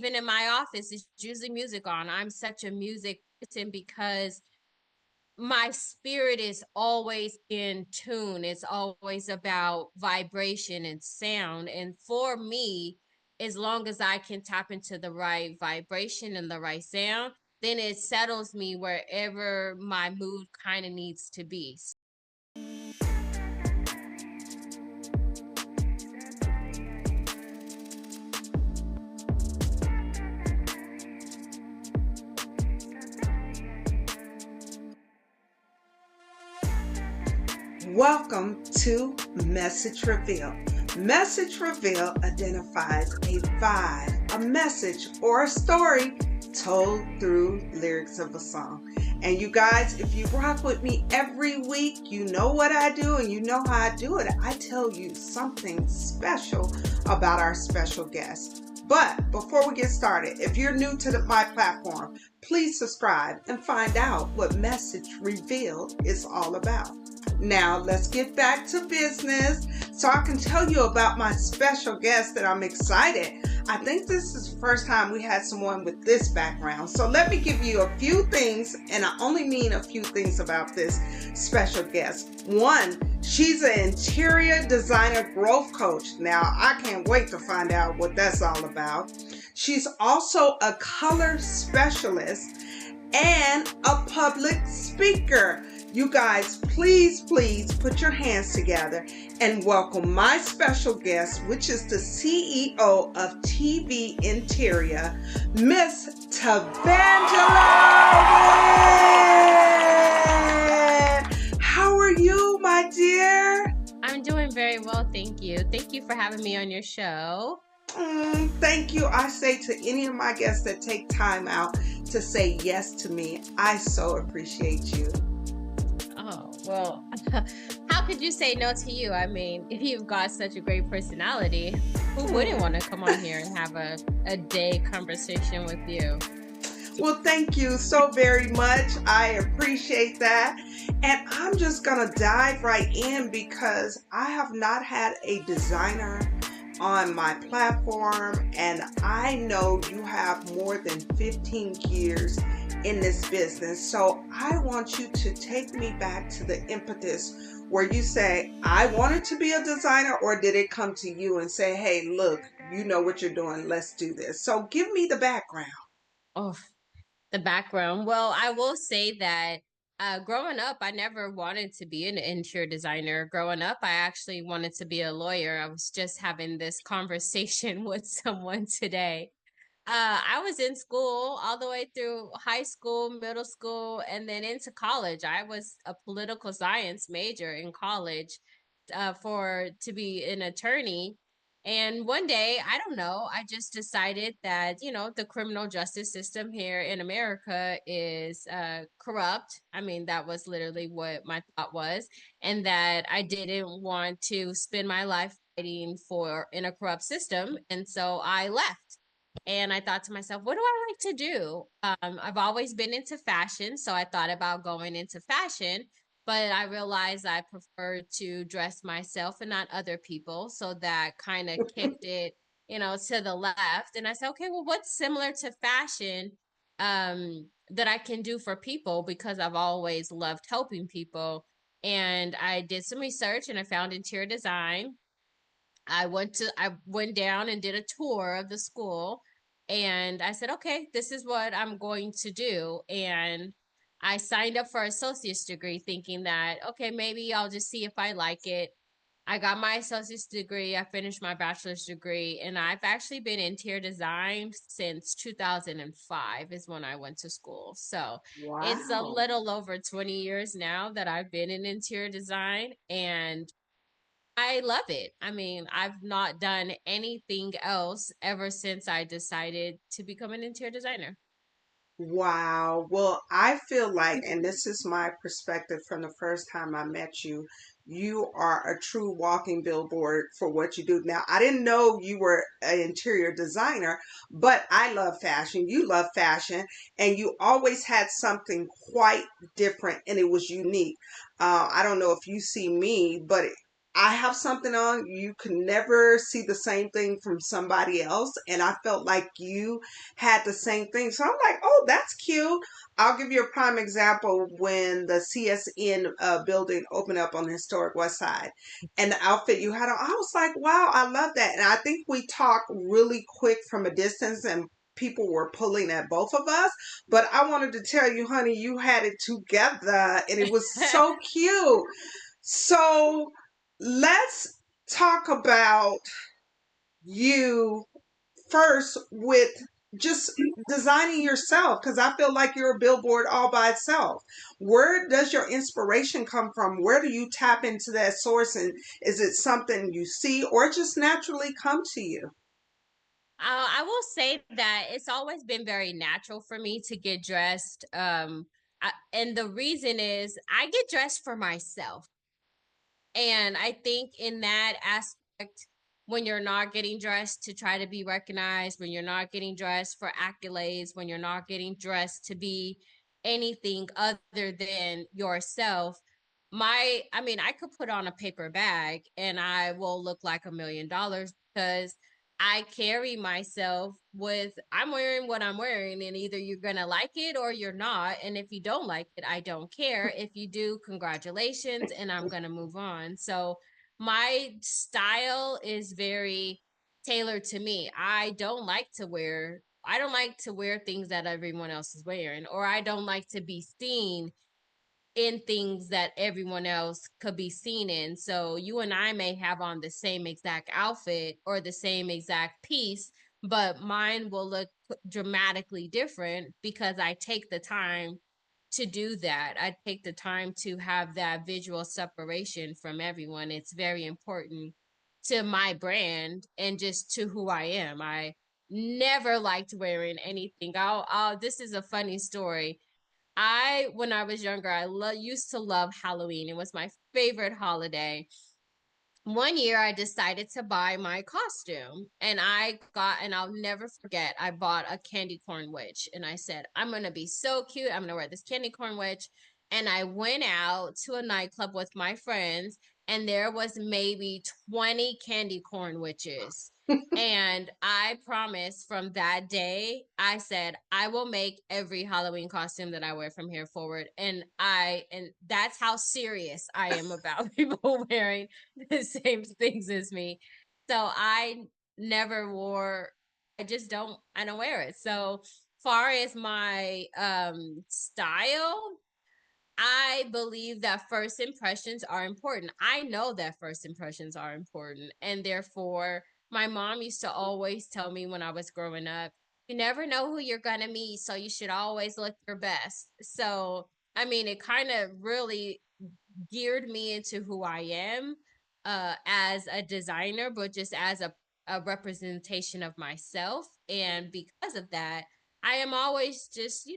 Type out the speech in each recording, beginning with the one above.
even in my office, it's usually music on. I'm such a music person because my spirit is always in tune. It's always about vibration and sound. And for me, as long as I can tap into the right vibration and the right sound, then it settles me wherever my mood kind of needs to be. Welcome to Message Reveal. Message Reveal identifies a vibe, a message, or a story told through lyrics of a song. And you guys, if you rock with me every week, you know what I do and you know how I do it. I tell you something special about our special guest. But before we get started, if you're new to my platform, please subscribe and find out what Message Revealed is all about. Now, let's get back to business so I can tell you about my special guest that I'm excited. I think this is the first time we had someone with this background. So let me give you a few things, and I only mean a few things about this special guest. One, she's an interior designer growth coach. Now, I can't wait to find out what that's all about. She's also a color specialist and a public speaker. You guys, please put your hands together and welcome my special guest, which is the CEO of TV Interior, Miss TaVangelia Chanjoy-Wren. How are you, my dear? I'm doing very well, thank you. Thank you for having me on your show. Thank you. I say to any of my guests that take time out to say yes to me, I so appreciate you. Oh, well, how could you say no to you? I mean, if you've got such a great personality, who wouldn't want to come on here and have a day conversation with you? Well, thank you so very much. I appreciate that. And I'm just going to dive right in because I have not had a designer on my platform, and I know you have more than 15 years in this business. So I want you to take me back to the impetus where you say, I wanted to be a designer, or did it come to you and say, hey, look, you know what you're doing, let's do this. So give me the background. Oh, the background. Well, I will say that growing up, I never wanted to be an interior designer. Growing up, I actually wanted to be a lawyer. I was just having this conversation with someone today. I was in school all the way through high school, middle school, and then into college. I was a political science major in college for to be an attorney. And one day, I don't know, I just decided that, the criminal justice system here in America is corrupt. I mean, that was literally what my thought was, and that I didn't want to spend my life fighting for in a corrupt system. And so I left. And I thought to myself, what do I like to do? I've always been into fashion, so I thought about going into fashion, but I realized I prefer to dress myself and not other people. So that kind of kicked it, to the left. And I said, okay, well, what's similar to fashion that I can do for people? Because I've always loved helping people. And I did some research and I found interior design. I went down and did a tour of the school, and I said, okay, this is what I'm going to do. And I signed up for an associate's degree thinking that, okay, maybe I'll just see if I like it. I got my associate's degree, I finished my bachelor's degree, and I've actually been in interior design since 2005 is when I went to school. So it's a Wow. little over 20 years now that I've been in interior design, and I love it. I mean, I've not done anything else ever since I decided to become an interior designer. Wow. Well, I feel like, and this is my perspective from the first time I met you, you are a true walking billboard for what you do. Now, I didn't know you were an interior designer, but I love fashion. You love fashion, and you always had something quite different, and it was unique. I don't know if you see me, but I have something on, you can never see the same thing from somebody else. And I felt like you had the same thing. So I'm like, oh, that's cute. I'll give you a prime example when the CSN building opened up on the historic West Side and the outfit you had on. I was like, wow, I love that. And I think we talked really quick from a distance and people were pulling at both of us. But I wanted to tell you, honey, you had it together and it was so cute. So let's talk about you first with just designing yourself because I feel like you're a billboard all by itself. Where does your inspiration come from? Where do you tap into that source? And is it something you see or just naturally come to you? I will say that it's always been very natural for me to get dressed. And the reason is I get dressed for myself. And I think in that aspect, when you're not getting dressed to try to be recognized, when you're not getting dressed for accolades, when you're not getting dressed to be anything other than yourself, I mean, I could put on a paper bag and I will look like $1 million because I carry myself with, I'm wearing what I'm wearing, and either you're going to like it or you're not. And if you don't like it, I don't care. If you do, congratulations, and I'm going to move on. So my style is very tailored to me. I don't like to wear things that everyone else is wearing, or I don't like to be seen in things that everyone else could be seen in. So you and I may have on the same exact outfit or the same exact piece, but mine will look dramatically different because I take the time to do that. I take the time to have that visual separation from everyone. It's very important to my brand and just to who I am. I never liked wearing anything. This is a funny story. When I was younger, used to love Halloween. It was my favorite holiday. One year I decided to buy my costume and I'll never forget, I bought a candy corn witch and I said, I'm going to be so cute. I'm going to wear this candy corn witch. And I went out to a nightclub with my friends and there was maybe 20 candy corn witches. And I promised from that day, I said, I will make every Halloween costume that I wear from here forward. And that's how serious I am about people wearing the same things as me. So I never wore, I don't wear it. So far as my style, I believe that first impressions are important. I know that first impressions are important. And therefore, my mom used to always tell me when I was growing up, you never know who you're going to meet. So you should always look your best. So, I mean, it kind of really geared me into who I am as a designer, but just as a representation of myself. And because of that, I am always just,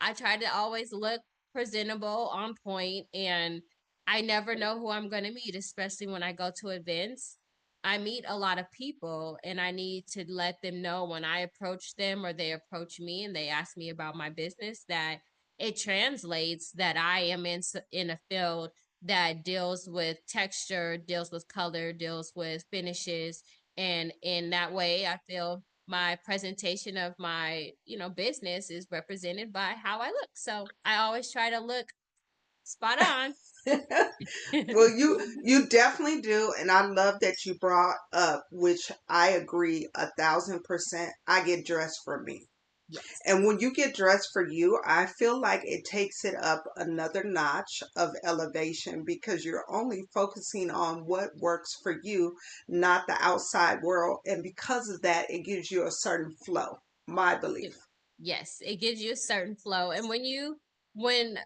I try to always look presentable, on point, and I never know who I'm going to meet, especially when I go to events. I meet a lot of people and I need to let them know when I approach them or they approach me and they ask me about my business that it translates that I am in a field that deals with texture, deals with color, deals with finishes, and in that way, I feel my presentation of my business is represented by how I look. So I always try to look spot on. Well, you definitely do, and I love that you brought up, which I agree 1,000%. I get dressed for me. Yes. And when you get dressed for you, I feel like it takes it up another notch of elevation because you're only focusing on what works for you, not the outside world. And because of that, it gives you a certain flow, my belief. Yes, it gives you a certain flow. And when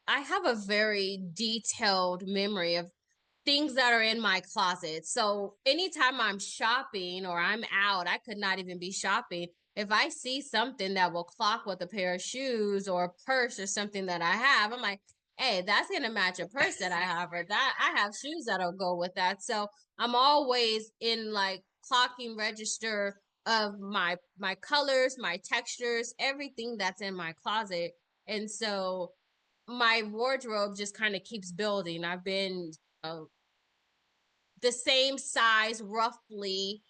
I have a very detailed memory of things that are in my closet. So anytime I'm shopping or I'm out, I could not even be shopping. If I see something that will clock with a pair of shoes or a purse or something that I have, I'm like, hey, that's gonna match a purse that I have, or that I have shoes that'll go with that. So I'm always in like clocking register of my colors, my textures, everything that's in my closet. And so my wardrobe just kind of keeps building. I've been the same size roughly,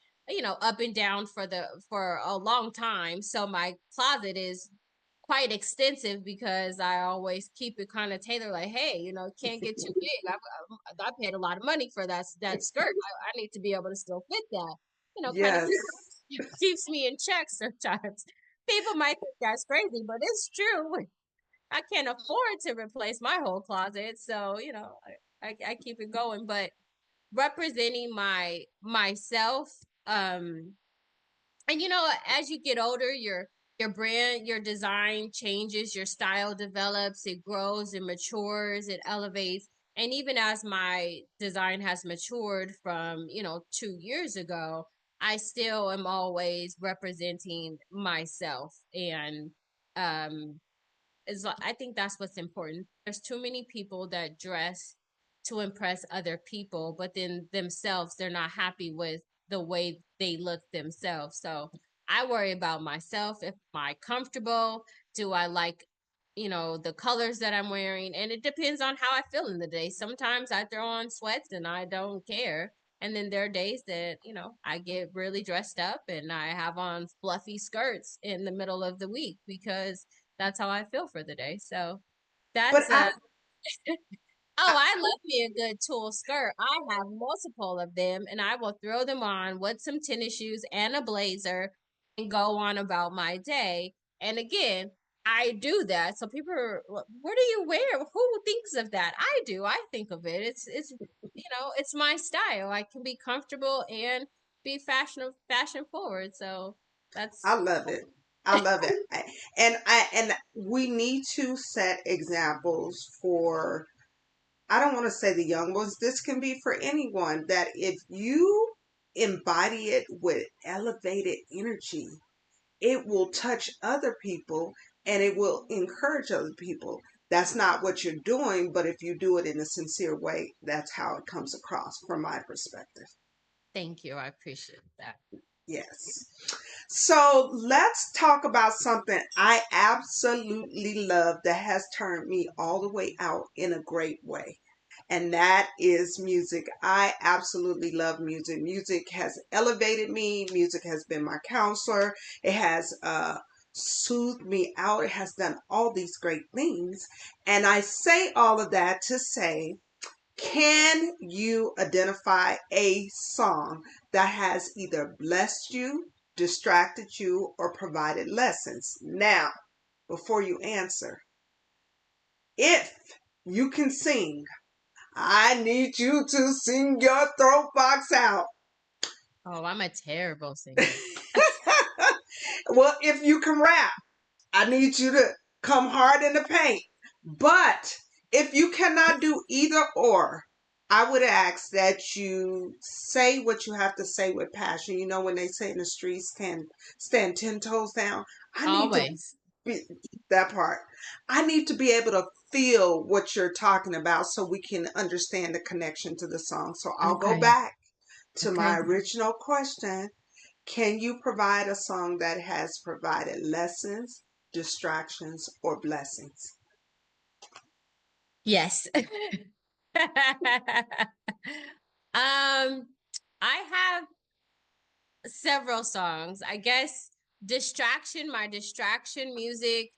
up and down for a long time. So my closet is quite extensive because I always keep it kind of tailored. Like, hey, it can't get too big. I paid a lot of money for that skirt. I need to be able to still fit that. Kind of Yes. keeps me in check sometimes. People might think that's crazy, but it's true. I can't afford to replace my whole closet, so I keep it going. But representing myself, and as you get older, your brand, your design changes, your style develops, it grows, it matures, it elevates. And even as my design has matured from 2 years ago, I still am always representing myself. And um I think that's what's important. There's too many people that dress to impress other people, but then themselves, they're not happy with the way they look themselves. So I worry about myself. If am I comfortable? Do I like, the colors that I'm wearing? And it depends on how I feel in the day. Sometimes I throw on sweats and I don't care. And then there are days that, I get really dressed up and I have on fluffy skirts in the middle of the week because that's how I feel for the day. So But that's oh, I love me a good tulle skirt. I have multiple of them and I will throw them on with some tennis shoes and a blazer and go on about my day. And again, I do that. So people are, what do you wear? Who thinks of that? I do. I think of it. It's my style. I can be comfortable and be fashion forward. So I that's love it. I love it. And we need to set examples for, I don't want to say the young ones. This can be for anyone, that if you embody it with elevated energy, it will touch other people and it will encourage other people. That's not what you're doing, but if you do it in a sincere way, that's how it comes across from my perspective. Thank you. I appreciate that. Yes. So let's talk about something I absolutely love that has turned me all the way out in a great way. And that is music. I absolutely love music. Music has elevated me. Music has been my counselor. It has soothed me out. It has done all these great things. And I say all of that to say, can you identify a song that has either blessed you, distracted you, or provided lessons? Now, before you answer, if you can sing, I need you to sing your throat box out. Oh, I'm a terrible singer. Well, if you can rap, I need you to come hard in the paint. But if you cannot do either or, I would ask that you say what you have to say with passion. You know, when they say in the streets, stand 10 toes down. I need to Always. be that part. I need to be able to feel what you're talking about so we can understand the connection to the song. So I'll go Okay. back to my Okay. original question. Can you provide a song that has provided lessons, distractions, or blessings? Yes. I have several songs. I guess my distraction music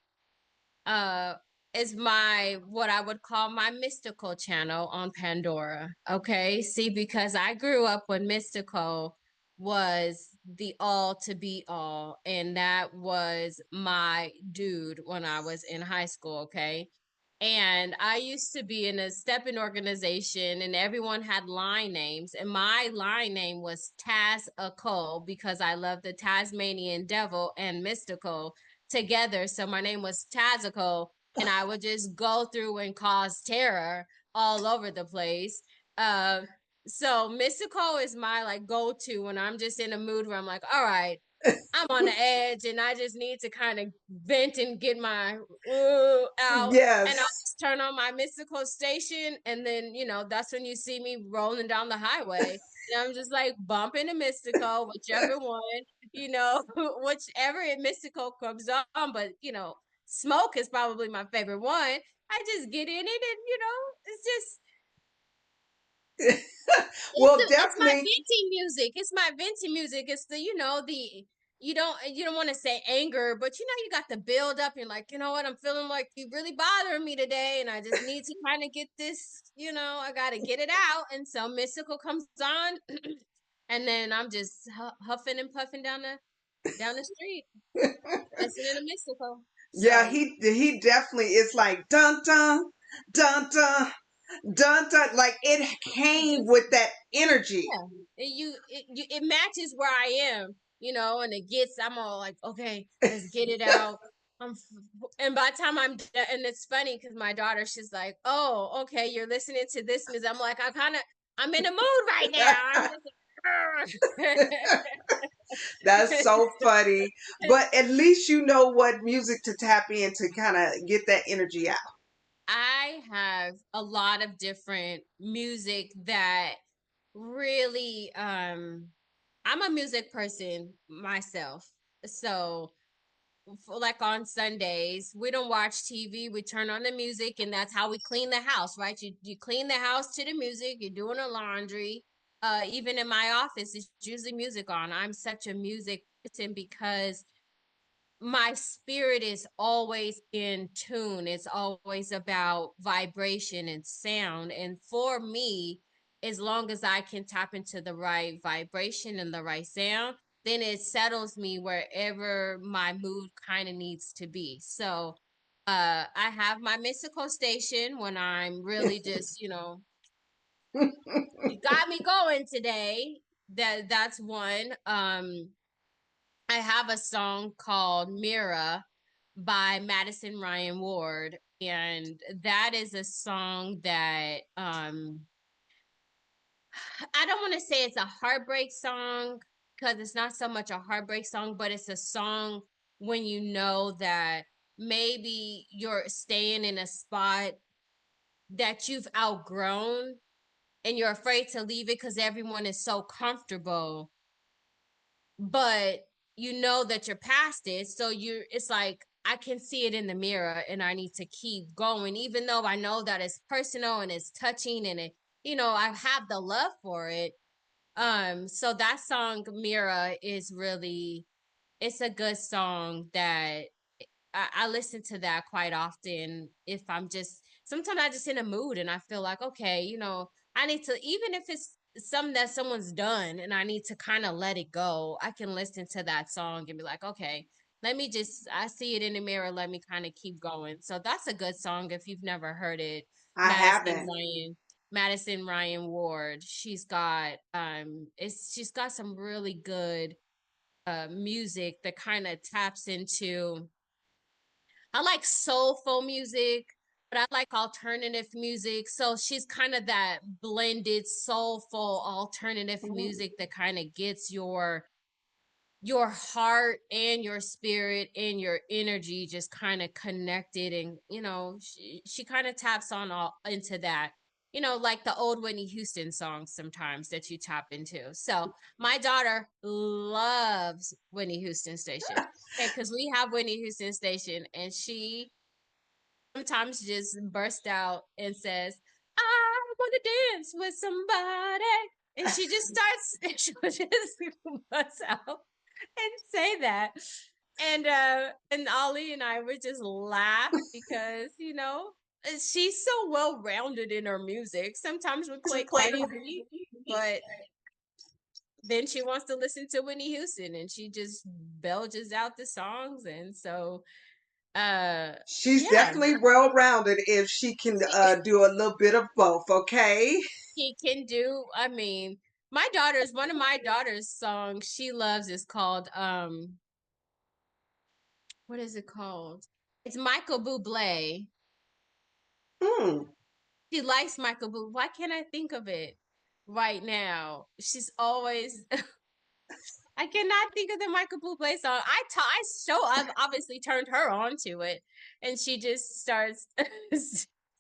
uh is my what I would call my mystical channel on Pandora. Okay? See, because I grew up when mystical was the all to be all, and that was my dude when I was in high school, okay? And I used to be in a stepping organization and everyone had line names. And my line name was Taz Akol because I love the Tasmanian devil and mystical together. So my name was Tazico, and I would just go through and cause terror all over the place. Uh, so mystical is my like go to when I'm just in a mood where I'm like, all right, I'm on the edge and I just need to kind of vent and get my out. Yes. And I'll just turn on my mystical station. And then, that's when you see me rolling down the highway. And I'm just like bumping a mystical, whichever one, whichever mystical comes on. But, smoke is probably my favorite one. I just get in it and, it's just Well, It's my definitely. venting music. It's my venting music. It's the the you don't want to say anger, but you got the build up. You're like, you know what? I'm feeling like you really bothering me today, and I just need to kind of get this. I got to get it out. And so Mystical comes on, and then I'm just huffing and puffing down the street, listening to Mystical. Yeah, So he definitely is like dun dun dun dun dun dun. Like it it came just with that energy. yeah, it matches where I am, and it gets. I'm all like, okay, let's get it out. And by the time and it's funny because my daughter, she's like, oh, okay, you're listening to this music. I'm like, I'm in a mood right now. I'm just That's so funny. But at least you know what music to tap in to kind of get that energy out. I have a lot of different music that really I'm a music person myself. So like on Sundays, we don't watch TV, we turn on the music and that's how we clean the house, right? You clean the house to the music, you're doing the laundry. Even in my office, it's usually music on. I'm such a music person because my spirit is always in tune. It's always about vibration and sound. And for me, as long as I can tap into the right vibration and the right sound, then it settles me wherever my mood kind of needs to be. So, I have my mystical station when I'm really just, you got me going today. That's one. I have a song called Mira by Madison Ryan Ward. And that is a song that I don't want to say it's a heartbreak song because it's not so much a heartbreak song, but it's a song when you know that maybe you're staying in a spot that you've outgrown and you're afraid to leave it because everyone is so comfortable, but you know that you're past it. So it's like, I can see it in the mirror and I need to keep going, even though I know that it's personal and it's touching and I have the love for it. So that song, Mira, is really, it's a good song that I listen to that quite often if I'm just sometimes I just in a mood and I feel like, okay, I need to, even if it's something that someone's done and I need to kind of let it go, I can listen to that song and be like, okay, I see it in the mirror, let me kind of keep going. So that's a good song if you've never heard it. I Madison haven't. Ryan, Madison Ryan Ward. She's got some really good music that kind of taps into, I like soulful music, but I like alternative music. So she's kind of that blended soulful alternative music that kind of gets your heart and your spirit and your energy just kind of connected, and she kind of taps on all into that, like the old Whitney Houston songs sometimes that you tap into. So my daughter loves Whitney Houston station, and because we have Whitney Houston station, and she sometimes just burst out and says, I want to dance with somebody, and she just starts she will just bust out and say that. And Ollie and I would just laugh because, she's so well rounded in her music. Sometimes we play Cardi B, but then she wants to listen to Whitney Houston and she just belches out the songs. And so She's yeah, definitely well rounded if she can do a little bit of both, okay? she can do, I mean, one of my daughter's songs she loves is called what is it called? It's Michael Bublé. Mm. She likes Michael Bublé. Why can't I think of it right now? She's always I cannot think of the Michael Bublé song. I've obviously turned her on to it, and she just starts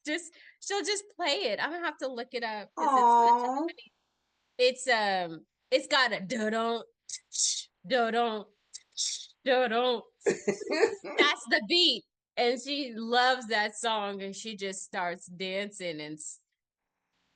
just she'll just play it. I'm gonna have to look it up because Oh. it's got a do-don't do-don't do-don't. That's the beat. And she loves that song and she just starts dancing, and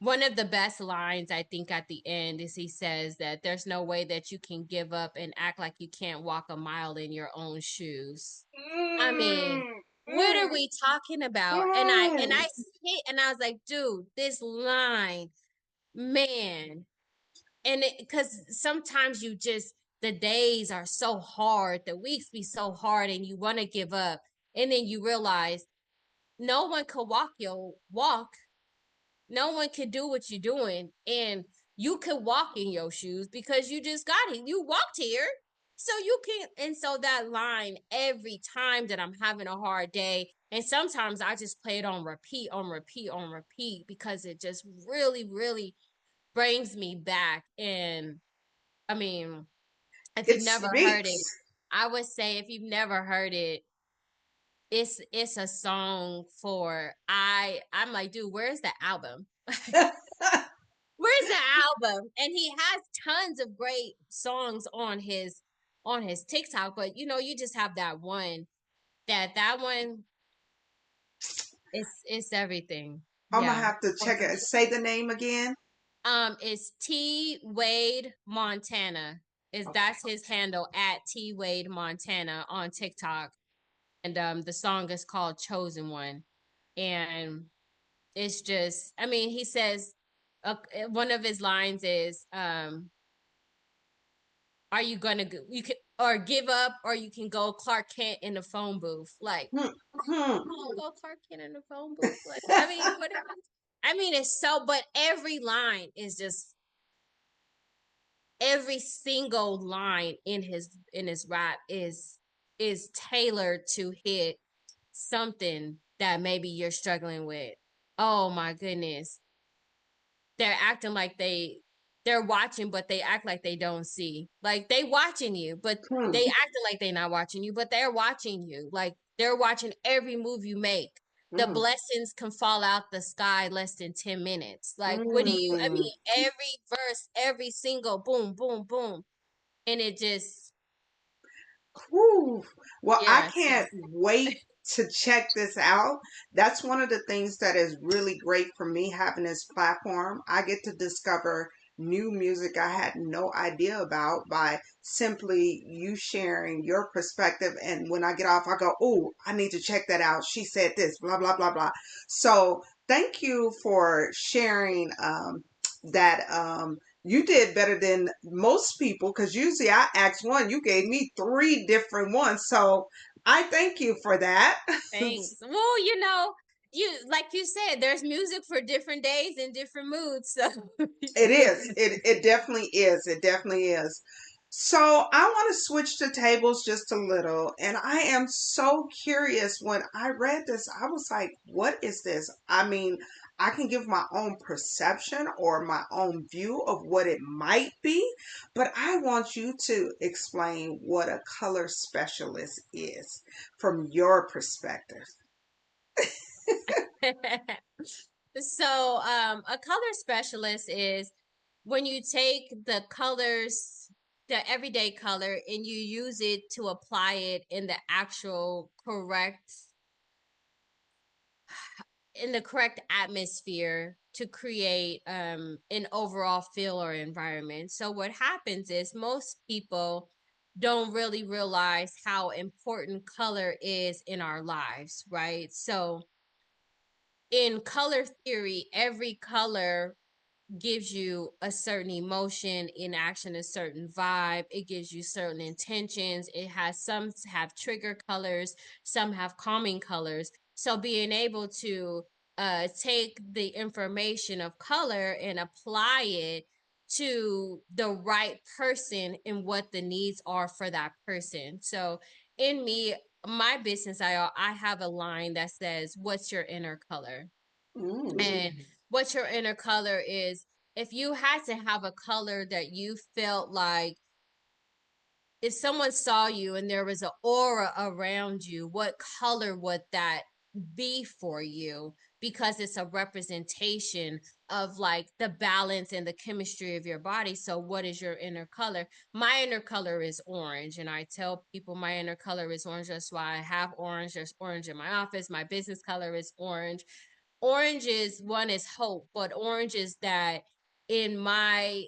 One of the best lines I think at the end is he says that there's no way that you can give up and act like you can't walk a mile in your own shoes. I mean, Mm, what are mm, we talking about? And I mm. hit and I was like, dude, this line, man. And it because sometimes you just the days are so hard, the weeks be so hard, and you want to give up. And then you realize no one could walk your walk. No one can do what you're doing. And you can walk in your shoes because you just got it. You walked here. So you can, and so that line every time that I'm having a hard day, and sometimes I just play it on repeat, on repeat, on repeat because it just really, really brings me back. And I mean, if you've It never heard speaks. it, I would say if you've never heard it, it's a song for I'm like, dude, where's the album? Where's the album? And he has tons of great songs on his TikTok, but you know, you just have that one that one it's everything. I'm gonna Yeah. have to check it. Say the name again. It's T Wade Montana. Is Okay. That's his handle at T Wade Montana on TikTok. And the song is called Chosen One. And it's just I mean, he says one of his lines is are you gonna go you can or give up or you can go Clark Kent in the phone booth like Hmm. Hmm. go Clark Kent in the phone booth like I mean what I mean it's so but every line is just every single line in his rap is tailored to hit something that maybe you're struggling with. Oh my goodness, they're acting like they're watching, but they act like they don't see. Like they watching you, but Hmm. they acting like they're not watching you, but they're watching you. Like they're watching every move you make. The Hmm. blessings can fall out the sky less than 10 minutes. Like what do you I Hmm. mean, every verse, every single boom, boom, boom. And it just Whew. Well, I yeah, so can't wait to check this out. That's one of the things that is really great for me having this platform. I get to discover new music I had no idea about by simply you sharing your perspective. And when I get off, I go, oh, I need to check that out. She said this, blah, blah, blah, blah. So thank you for sharing that. You did better than most people because usually I asked one, you gave me three different ones. So I thank you for that. thanks. Well, you know, you like you said, there's music for different days and different moods. So It is. It definitely is. It definitely is. So I want to switch the tables just a little. And I am so curious. When I read this, I was like, what is this? I mean, I can give my own perception or my own view of what it might be, but I want you to explain what a color specialist is from your perspective. So, a color specialist is when you take the colors, the everyday color, and you use it to apply it in the actual correct, in the correct atmosphere to create an overall feel or environment. So, what happens is most people don't really realize how important color is in our lives, right? So, in color theory, every color gives you a certain emotion in action, a certain vibe. It gives you certain intentions. It has some have trigger colors, some have calming colors. So being able to take the information of color and apply it to the right person and what the needs are for that person. So in me, my business, I have a line that says, "What's your inner color?" Mm, And what your inner color is, if you had to have a color that you felt like if someone saw you and there was an aura around you, what color would that be for you? Because it's a representation of like the balance and the chemistry of your body. So, what is your inner color? My inner color is orange, and I tell people my inner color is orange. That's why I have orange. There's orange in my office. My business color is orange. orange is one is hope, but orange is that in my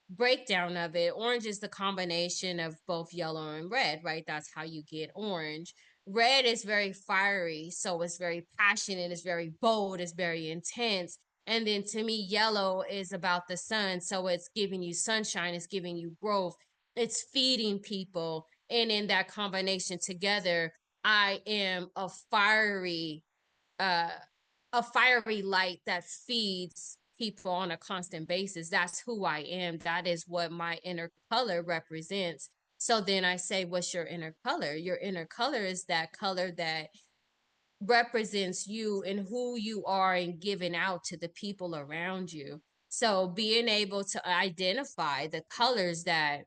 breakdown of it, orange is the combination of both yellow and red, right? That's how you get orange. Red is very fiery, so it's very passionate, it's very bold, it's very intense. And then to me, yellow is about the sun, so it's giving you sunshine, it's giving you growth, it's feeding people. And in that combination together, I am uh a fiery light that feeds people on a constant basis. That's who I am. That is what my inner color represents. So then I say, what's your inner color? Your inner color is that color that represents you and who you are and giving out to the people around you. So being able to identify the colors that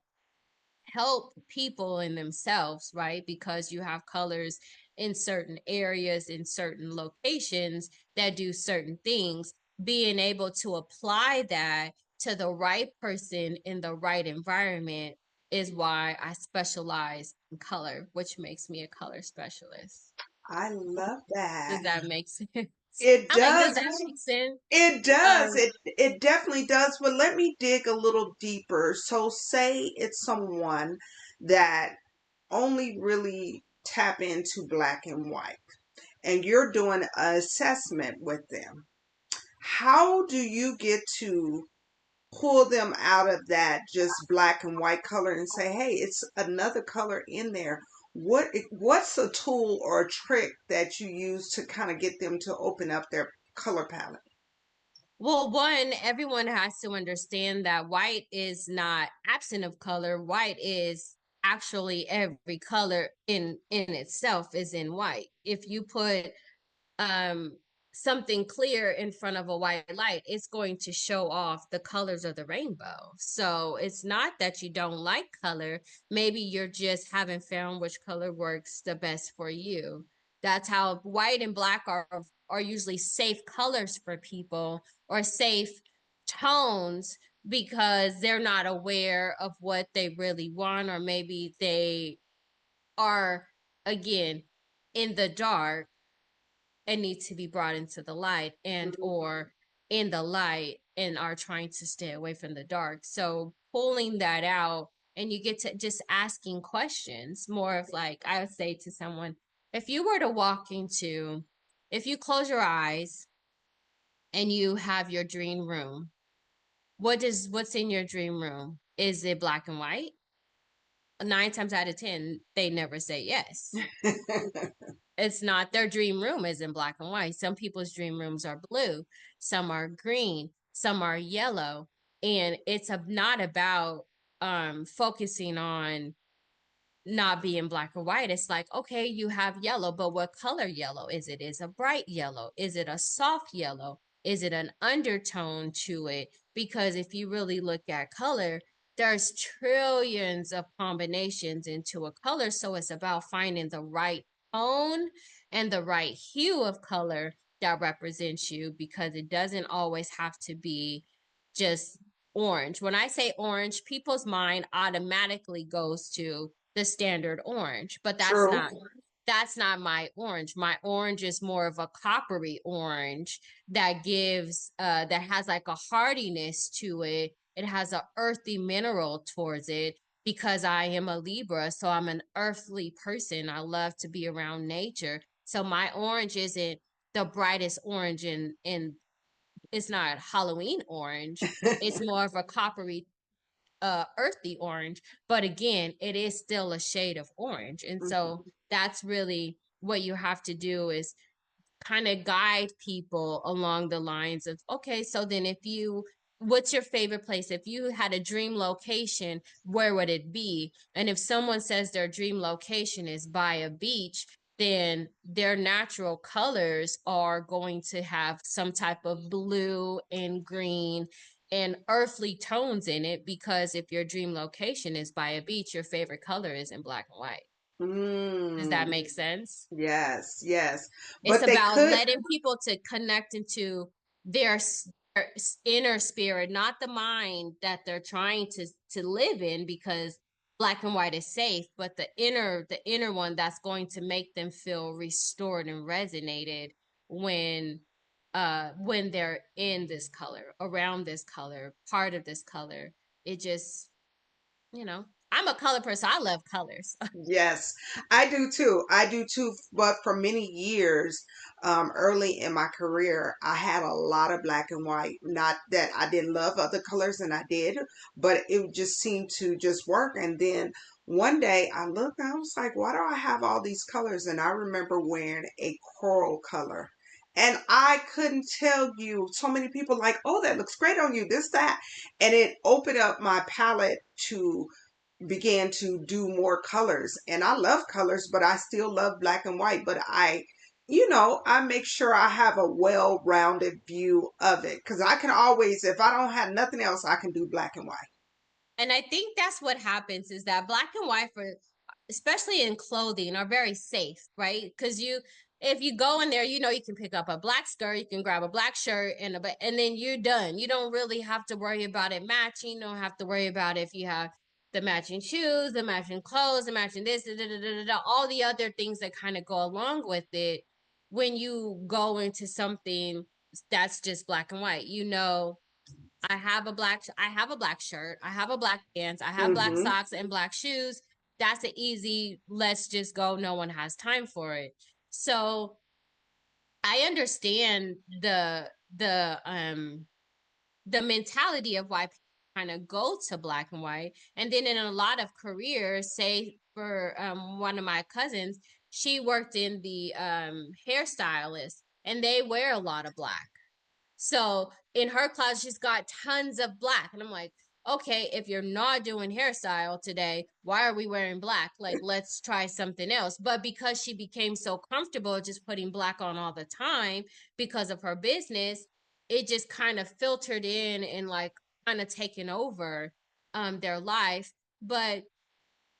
help people in themselves, right? Because you have colors in certain areas, in certain locations that do certain things. Being able to apply that to the right person in the right environment is why I specialize in color, which makes me a color specialist. I love that. Does that make sense? It I'm like, does does. that make sense? It does. Um, It definitely does. But let me dig a little deeper. So say it's someone that only really tap into black and white, and you're doing an assessment with them. How do you get to pull them out of that just black and white color and say, hey, it's another color in there? What's a tool or a trick that you use to kind of get them to open up their color palette? Well, one, everyone has to understand that white is not absent of color. White is actually every color in itself is in white. If you put um something clear in front of a white light, it's going to show off the colors of the rainbow. So it's not that you don't like color. Maybe you're just haven't found which color works the best for you. That's how white and black are usually safe colors for people, or safe tones, because they're not aware of what they really want, or maybe they are, again, in the dark and need to be brought into the light, and or in the light and are trying to stay away from the dark. So pulling that out, and you get to just asking questions, more of like, I would say to someone, if you were to walk into, if you close your eyes and you have your dream room, what's in your dream room? Is it black and white? 9 times out of 10, they never say yes. It's not, their dream room is in black and white. Some people's dream rooms are blue, some are green, some are yellow. And it's not about focusing on not being black or white. It's like, okay, you have yellow, but what color yellow is it? Is it a bright yellow? Is it a soft yellow? Is it an undertone to it? Because if you really look at color, there's trillions of combinations into a color. So it's about finding the right tone and the right hue of color that represents you, because it doesn't always have to be just orange. When I say orange, people's mind automatically goes to the standard orange, but True. that's not my orange. My orange is more of a coppery orange that gives that has like a hardiness to it. It has a earthy mineral towards it, because I am a Libra, so I'm an earthly person. I love to be around nature. So my orange isn't the brightest orange in it's not Halloween orange. It's more of a coppery earthy orange, but again, it is still a shade of orange. And so that's really what you have to do, is kind of guide people along the lines of, okay, so then if you, what's your favorite place? If you had a dream location, where would it be? And if someone says their dream location is by a beach, then their natural colors are going to have some type of blue and green and earthly tones in it, because if your dream location is by a beach, your favorite color is in black and white. Does that Mm, make sense? yes, yes. It's But they about could. letting people to connect into their, their inner spirit, not the mind that they're trying to live in, because black and white is safe, but the inner one that's going to make them feel restored and resonated when when they're in this color, around this color, part of this color. It just, you know, I'm a color person. I love colors. Yes, I do too. I do too. But for many years, early in my career, I had a lot of black and white. Not that I didn't love other colors, and I did, but it just seemed to just work. And then one day I looked, and I was like, why do I have all these colors? And I remember wearing a coral color. And I couldn't tell you, so many people like, oh, that looks great on you, this, that. And it opened up my palette to began to do more colors. And I love colors, but I still love black and white. But I make sure I have a well-rounded view of it, because I can always, if I don't have nothing else, I can do black and white. And I think that's what happens is that black and white for especially in clothing are very safe, right? Because if you go in there, you can pick up a black skirt, you can grab a black shirt and then you're done. You don't really have to worry about it matching. You don't have to worry about if you have the matching shoes, the matching clothes, the matching this, da, da, da, da, da, all the other things that kind of go along with it when you go into something that's just black and white. I have a black shirt, I have a black pants, I have black Mm-hmm. socks and black shoes. That's an easy, let's just go. No one has time for it. So I understand the mentality of why people kind of go to black and white. And then in a lot of careers, say for one of my cousins, she worked in the hairstylist and they wear a lot of black. So in her class, she's got tons of black. And I'm like, okay, if you're not doing hairstyle today, why are we wearing black? Like, let's try something else. But because she became so comfortable just putting black on all the time because of her business, it just kind of filtered in and like kind of taken over their life. But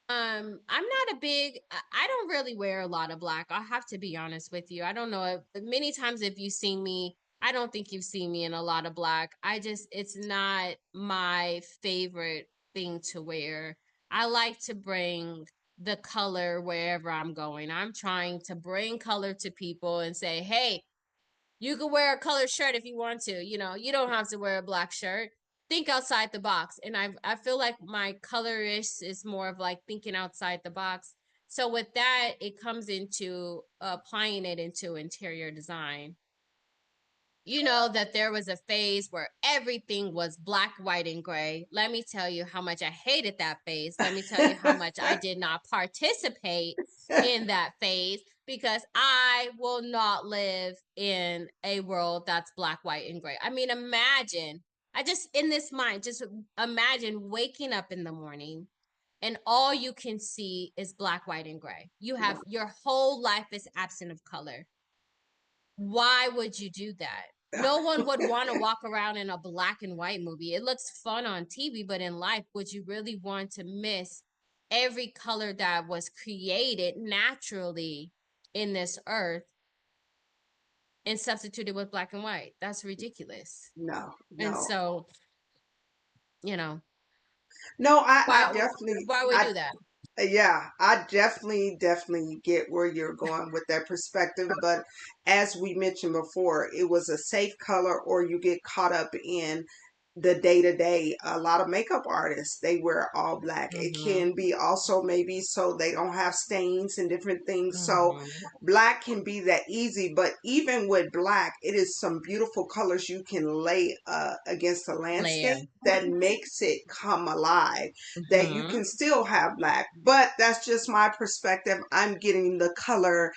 I'm not a big, I don't really wear a lot of black. I'll have to be honest with you. I don't know if many times if you've seen me, I don't think you've seen me in a lot of black. It's not my favorite thing to wear. I like to bring the color wherever I'm going. I'm trying to bring color to people and say, hey, you can wear a colored shirt if you want to. You don't have to wear a black shirt. Think outside the box. And I feel like my colorist is more of like thinking outside the box. So with that, it comes into applying it into interior design. You know that there was a phase where everything was black, white, and gray. Let me tell you how much I hated that phase. Let me tell you how much I did not participate in that phase because I will not live in a world that's black, white, and gray. I mean, in this mind, just imagine waking up in the morning and all you can see is black, white, and gray. You have your whole life is absent of color. Why would you do that? No one would want to walk around in a black and white movie. It looks fun on TV, but in life, would you really want to miss every color that was created naturally in this earth and substitute it with black and white? That's ridiculous. No, And no, so, you know, no. I why definitely, why we do that? yeah, I definitely get where you're going with that perspective. But as we mentioned before, it was a safe color, or you get caught up in the day to day. A lot of makeup artists, they wear all black. It Mm-hmm. can be also maybe so they don't have stains and different things. So Mm-hmm. black can be that easy. But even with black, it is some beautiful colors you can lay against the Layer. landscape that makes it come alive, that you Mm-hmm. can still have black. But that's just my perspective. I'm getting the color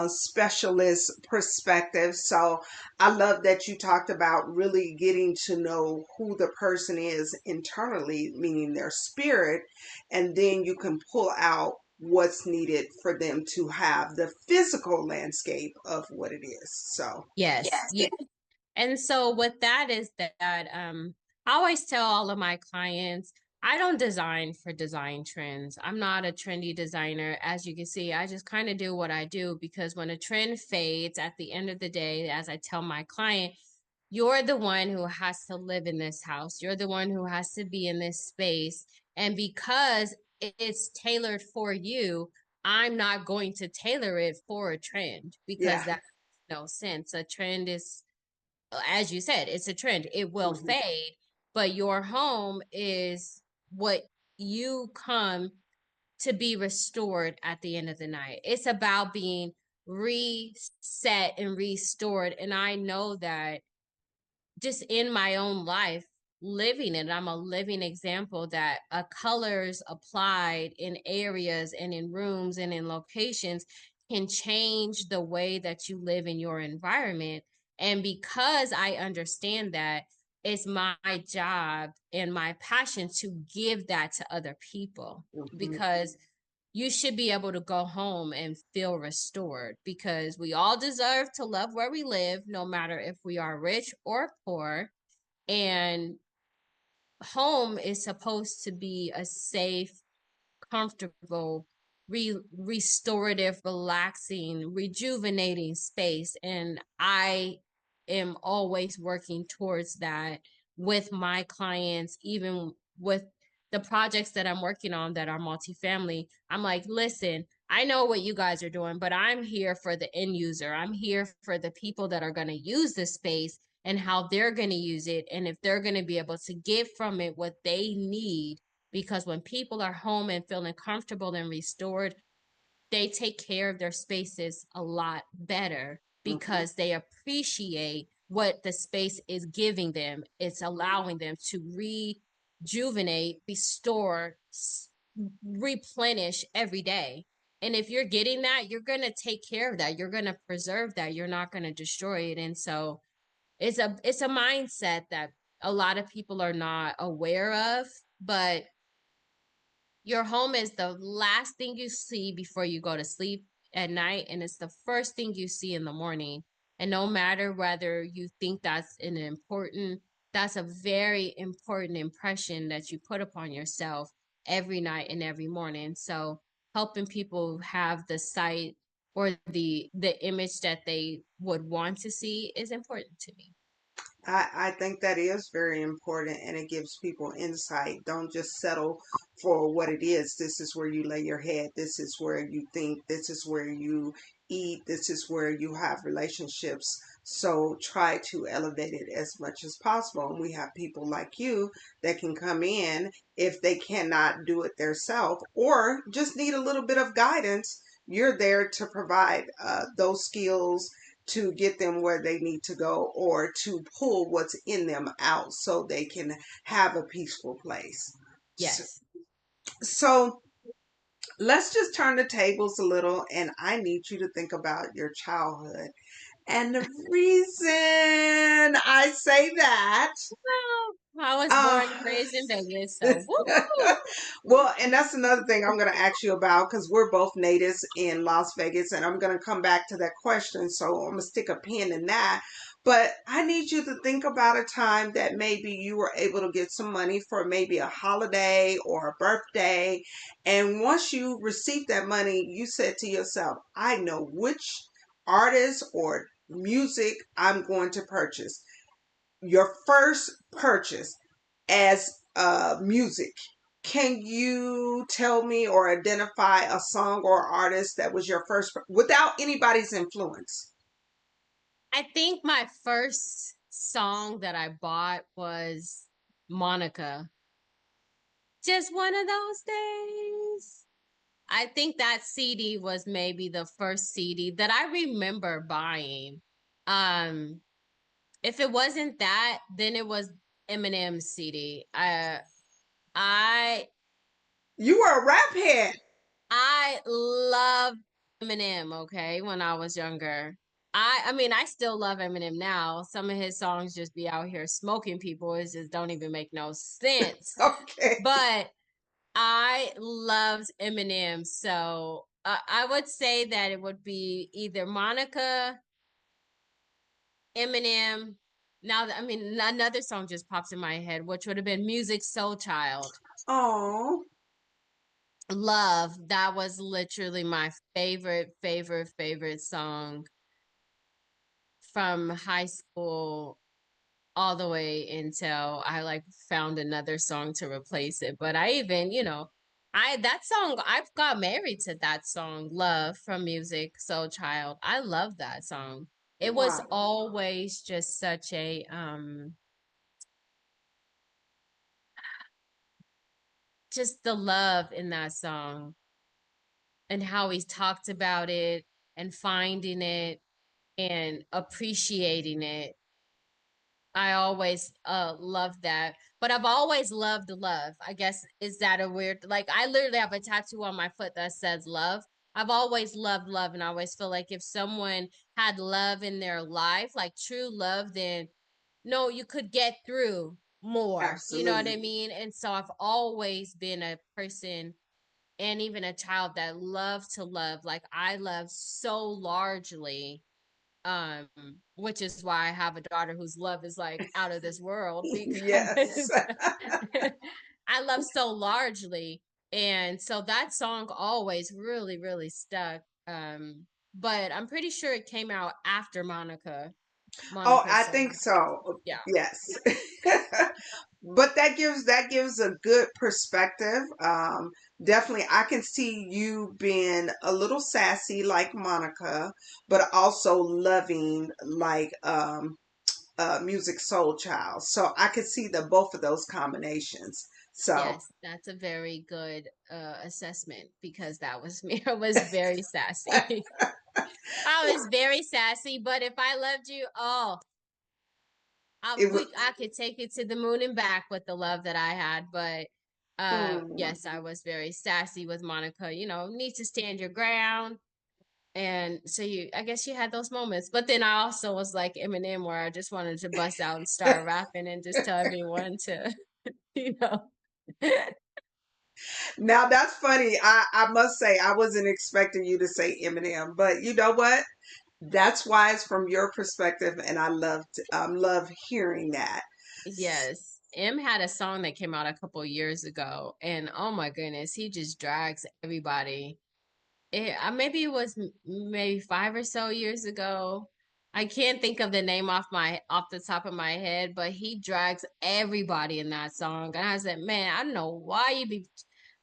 specialist perspective. So I love that you talked about really getting to know who the person is internally, meaning their spirit, and then you can pull out what's needed for them to have the physical landscape of what it is. So, Yes. Yeah. And so what that is that I always tell all of my clients, I don't design for design trends. I'm not a trendy designer. As you can see, I just kind of do what I do because when a trend fades at the end of the day, as I tell my client, you're the one who has to live in this house. You're the one who has to be in this space. And because it's tailored for you, I'm not going to tailor it for a trend because yeah, that makes no sense. A trend is as you said, it's a trend. It will Mhm. fade, but your home is what you come to be restored at the end of the night. It's about being reset and restored. And I know that just in my own life, living it, I'm a living example that colors applied in areas and in rooms and in locations can change the way that you live in your environment. And because I understand that, it's my job and my passion to give that to other people, Mhm. because you should be able to go home and feel restored, because we all deserve to love where we live, no matter if we are rich or poor. And home is supposed to be a safe, comfortable, restorative, relaxing, rejuvenating space. And I am always working towards that with my clients, even with the projects that I'm working on that are multifamily. I'm like, listen, I know what you guys are doing, but I'm here for the end user. I'm here for the people that are going to use the space and how they're going to use it. And if they're going to be able to get from it what they need, because when people are home and feeling comfortable and restored, they take care of their spaces a lot better Mhm. because they appreciate what the space is giving them. It's allowing them to rejuvenate, restore, replenish every day. And if you're getting that, you're going to take care of that. You're going to preserve that. You're not going to destroy it. And so it's a mindset that a lot of people are not aware of, but your home is the last thing you see before you go to sleep at night, and it's the first thing you see in the morning. And no matter whether you think that's a very important impression that you put upon yourself every night and every morning. So helping people have the sight or the image that they would want to see is important to me. I think that is very important and it gives people insight. Don't just settle for what it is. This is where you lay your head. This is where you think. This is where you eat. This is where you have relationships. So try to elevate it as much as possible. And we have people like you that can come in if they cannot do it themselves or just need a little bit of guidance. You're there to provide those skills to get them where they need to go or to pull what's in them out so they can have a peaceful place. So, Yes. so let's just turn the tables a little and I need you to think about your childhood. And the reason I say that, Well, I was uh, born and raised in Vegas, so woo. well, and that's another thing I'm going to ask you about because we're both natives in Las Vegas, and I'm going to come back to that question. So I'm going to stick a pin in that. But I need you to think about a time that maybe you were able to get some money for maybe a holiday or a birthday. And once you received that money, you said to yourself, I know which artist or music I'm going to purchase. Your first purchase as music. Can you tell me or identify a song or artist that was your first without anybody's influence? I think my first song that I bought was Monica. Just one of those days. I think that CD was maybe the first CD that I remember buying. Um, if it wasn't that, then it was Eminem's CD. I You were a rap head. I loved Eminem, okay, when I was younger. I mean I still love Eminem now. Some of his songs just be out here smoking people. It just don't even make no sense. Okay. But I loved Eminem. So I would say that it would be either Monica, Eminem. Now, I mean, another song just pops in my head, which would have been Music Soul Child. Oh, Love. That was literally my favorite song from high school all the way until I like found another song to replace it. But I even, that song, I've got married to that song, Love from Music Soul Child. I love that song. It was Wow. always just such a just the love in that song and how he's talked about it and finding it and appreciating it. I always love that. But I've always loved love. I guess is that a weird like I literally have a tattoo on my foot that says love. I've always loved love and I always feel like if someone had love in their life, like true love, then no, you could get through more. You know what I Absolutely. mean? And so I've always been a person and even a child that loved to love. Like I love so largely, um, which is why I have a daughter whose love is like out of this world Yes. because I love so largely. And so that song always really, really stuck. But I'm pretty sure it came out after Oh, Monica's I think song. so. Yeah. Yes. But that gives a good perspective. Definitely, I can see you being a little sassy like Monica, but also loving like Music Soul Child. So I could see the both of those combinations. So Yes, that's a very good assessment because that was me. I was very sassy. I was very sassy, but if I loved you, oh, it was. I could take it to the moon and back with the love that I had. But Hmm. yes, I was very sassy with Monica. You know, need to stand your ground. And so I guess you had those moments. But then I also was like Eminem, where I just wanted to bust out and start rapping and just tell everyone to, you know. Now that's funny. I must say I wasn't expecting you to say Eminem, but you know what? That's wise from your perspective, and I love hearing that. Yes. M had a song that came out a couple years ago, and oh my goodness, he just drags everybody. Maybe it was maybe 5 or so years ago. I can't think of the name off the top of my head, but he drags everybody in that song. And I said, man, I don't know why you be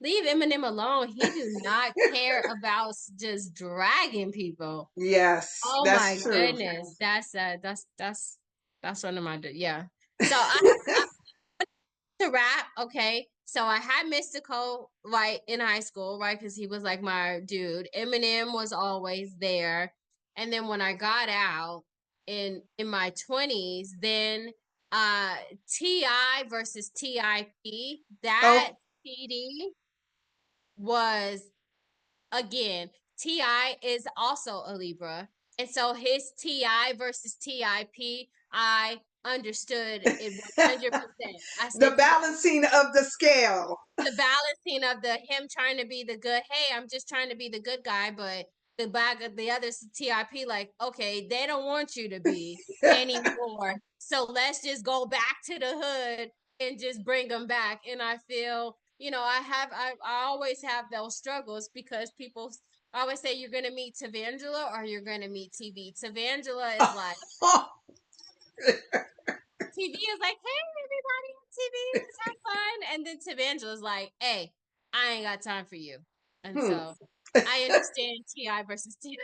leave Eminem alone. He do not care about just dragging people. Yes, Oh that's my true. goodness, that's one of my yeah. So I to rap, okay. So I had Mystical right in high school, right? Because he was like my dude. Eminem was always there. And then when I got out in my 20s, then uh T.I. versus T.I.P. That Oh, CD was again, T.I. is also a Libra. And so his T.I. versus T.I.P., I understood it 100%. I the said, balancing of the scale. the balancing of the him trying to be the good, hey, I'm just trying to be the good guy, but the back of the other TIP, like, okay, they don't want you to be anymore. So let's just go back to the hood and just bring them back. And I feel, I always have those struggles because people always say you're gonna meet Tavangela or you're gonna meet TV. Tavangela is like TV is like, hey, everybody on TV, let's have fun. And then Tavangela's like, hey, I ain't got time for you. And Hmm. so I understand TI versus TI.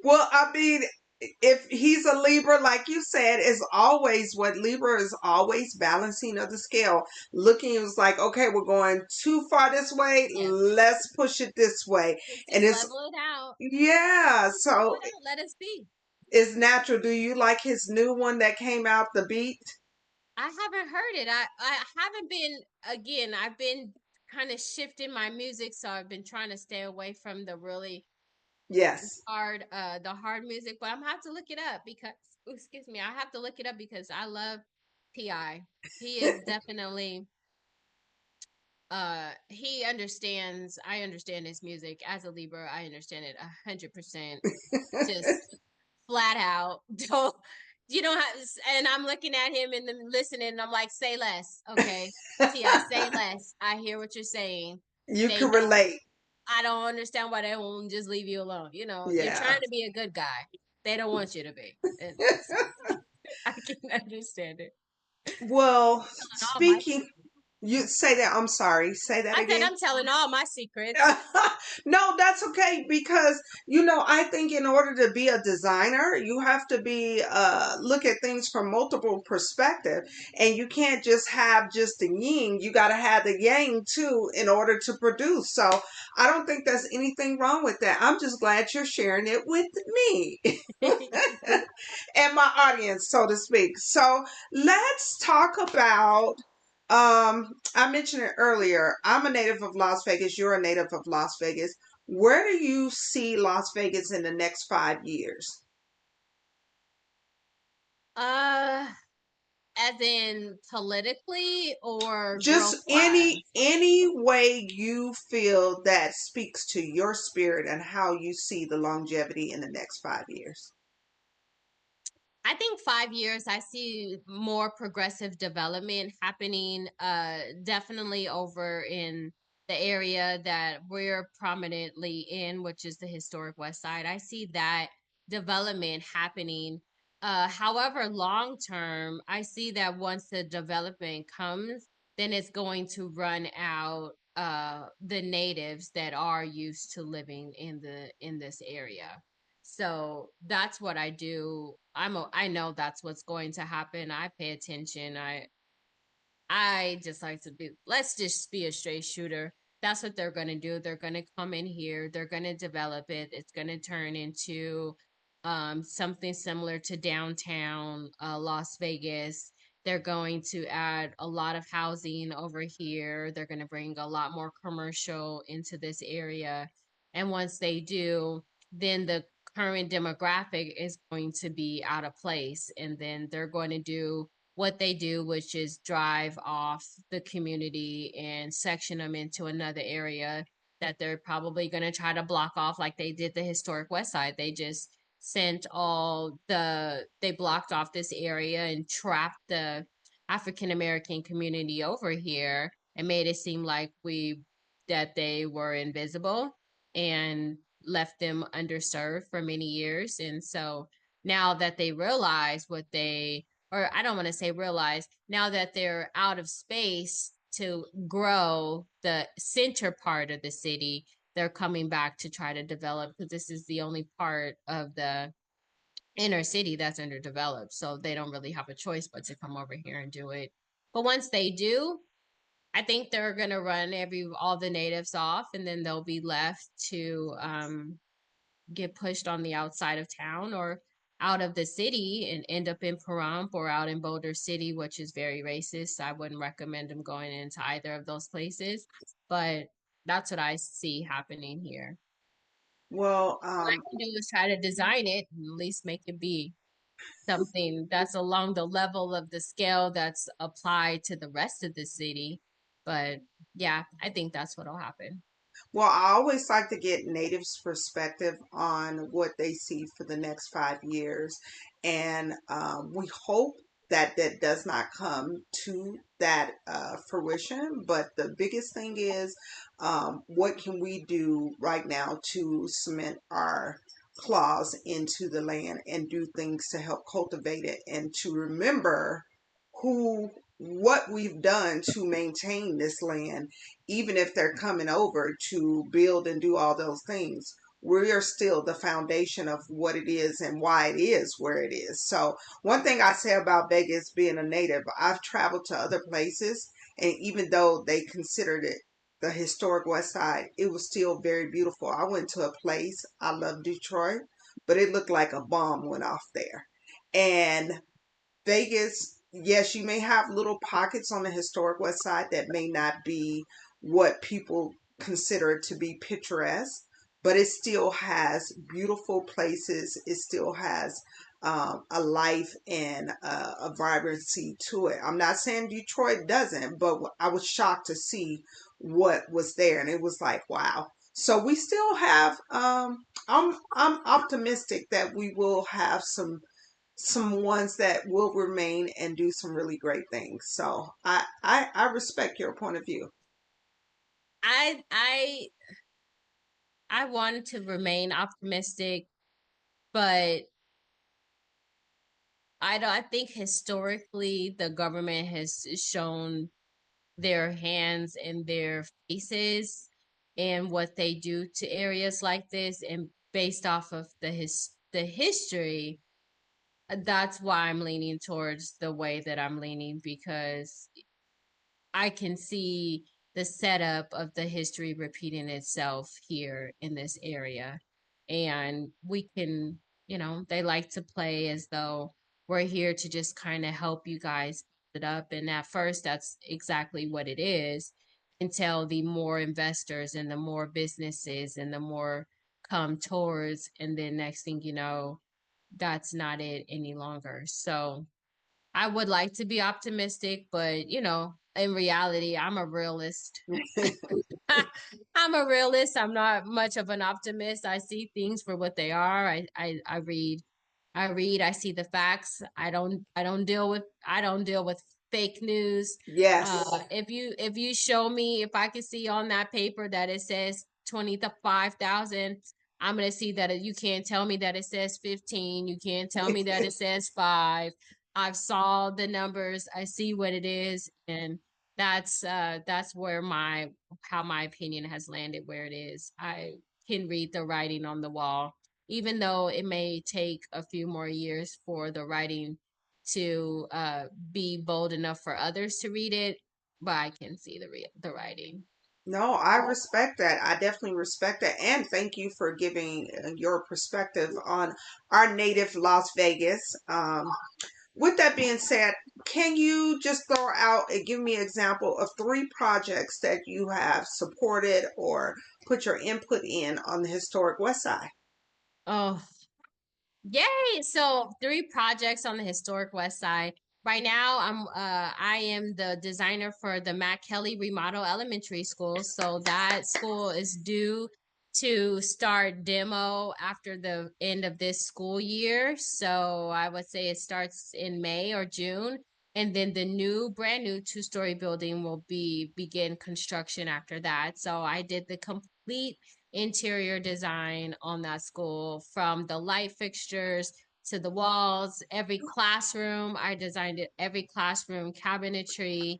Well, I mean, if he's a Libra, like you said, is always what Libra is always balancing of the scale. Looking, it was like, okay, we're going too far this way. Yeah. Let's push it this way, Let's and just it's level it out. yeah. Just level So it out. Let us be. it's natural. Do you like his new one that came out, The Beat? I haven't heard it. I haven't been again, I've been kind of shifting my music, so I've been trying to stay away from the really Yes. the hard music, but I'm gonna have to look it up because excuse me, I have to look it up because I love TI. He is definitely he understands I understand his music as a Libra. I understand it 100%, just flat out. Don't you don't have, and I'm looking at him and then listening and I'm like, say less, okay? Ti, say less. I hear what you're saying. You They can know. relate. I don't understand why they won't just leave you alone. You know, you're Yeah. trying to be a good guy. They don't want you to be. And so I can understand it. Well, Telling all my speaking, business. You say that. I'm sorry. Say that I said again. I'm telling all my secrets. No, that's okay because I think in order to be a designer, you have to be look at things from multiple perspective, and you can't just have just the yin. You got to have the yang too in order to produce. So I don't think there's anything wrong with that. I'm just glad you're sharing it with me and my audience, so to speak. So let's talk about I mentioned it earlier. I'm a native of Las Vegas. You're a native of Las Vegas. Where do you see Las Vegas in the next 5 years? uh, as in politically or Just growth any wise? any way you feel that speaks to your spirit and how you see the longevity in the next 5 years. I think 5 years, I see more progressive development happening, definitely over in the area that we're prominently in, which is the historic West Side. I see that development happening. However, long term, I see that once the development comes, then it's going to run out the natives that are used to living in this area. So that's what I do. I know that's what's going to happen. I pay attention. I just like to be, let's just be a straight shooter. That's what they're going to do. They're going to come in here, they're going to develop it. It's going to turn into something similar to downtown Las Vegas. They're going to add a lot of housing over here. They're going to bring a lot more commercial into this area. And once they do, then the current demographic is going to be out of place. And then they're going to do what they do, which is drive off the community and section them into another area that they're probably going to try to block off like they did the historic West Side. They just they blocked off this area and trapped the African American community over here and made it seem like that they were invisible and left them underserved for many years. And so now that they realize or I don't want to say realize, now that they're out of space to grow the center part of the city, they're coming back to try to develop because this is the only part of the inner city that's underdeveloped. So they don't really have a choice but to come over here and do it. But once they do, I think they're gonna run all the natives off, and then they'll be left to get pushed on the outside of town or out of the city and end up in Pahrump or out in Boulder City, which is very racist. I wouldn't recommend them going into either of those places, but that's what I see happening here. Well, What I can do is try to design it and at least make it be something that's along the level of the scale that's applied to the rest of the city. But yeah, I think that's what'll happen. Well, I always like to get natives' perspective on what they see for the next 5 years. And we hope that that does not come to that fruition. But the biggest thing is what can we do right now to cement our claws into the land and do things to help cultivate it and to remember what we've done to maintain this land, even if they're coming over to build and do all those things, we are still the foundation of what it is and why it is where it is. So one thing I say about Vegas being a native, I've traveled to other places, and even though they considered it the historic West Side, it was still very beautiful. I went to a place, I love Detroit, but it looked like a bomb went off there. And Vegas, yes, you may have little pockets on the historic West Side that may not be what people consider to be picturesque, but it still has beautiful places. It still has a life and a vibrancy to it. I'm not saying Detroit doesn't, but I was shocked to see what was there, and it was like, wow. So we still have. I'm optimistic that we will have some ones that will remain and do some really great things. So I respect your point of view. I I I want to remain optimistic, but I think historically the government has shown their hands and their faces and what they do to areas like this, and based off of the history, that's why I'm leaning towards the way that I'm leaning, because I can see the setup of the history repeating itself here in this area. And we can, they like to play as though we're here to just kind of help you guys build it up. And at first, that's exactly what it is, until the more investors and the more businesses and the more come towards. And then next thing you know, that's not it any longer. So, I would like to be optimistic, but in reality, I'm a realist. I'm a realist. I'm not much of an optimist. I see things for what they are. I see the facts. I don't deal with fake news. Yes. If you show me, if I can see on that paper that it says 25,000, I'm gonna see that you can't tell me that it says 15. You can't tell me that it says 5. I've saw the numbers. I see what it is, and that's where my opinion has landed where it is. I can read the writing on the wall, even though it may take a few more years for the writing to be bold enough for others to read it, but I can see the writing. No, I respect that. I definitely respect that. And thank you for giving your perspective on our native Las Vegas. With that being said, can you just throw out and give me an example of 3 projects that you have supported or put your input in on the historic West Side? Oh, yay! So 3 projects on the historic West Side. Right now, I am the designer for the Matt Kelly Remodel Elementary School. So that school is due to start demo after the end of this school year. So I would say it starts in May or June. And then the brand new 2-story building will begin construction after that. So I did the complete interior design on that school, from the light fixtures to the walls, every classroom. I designed it, every classroom, cabinetry,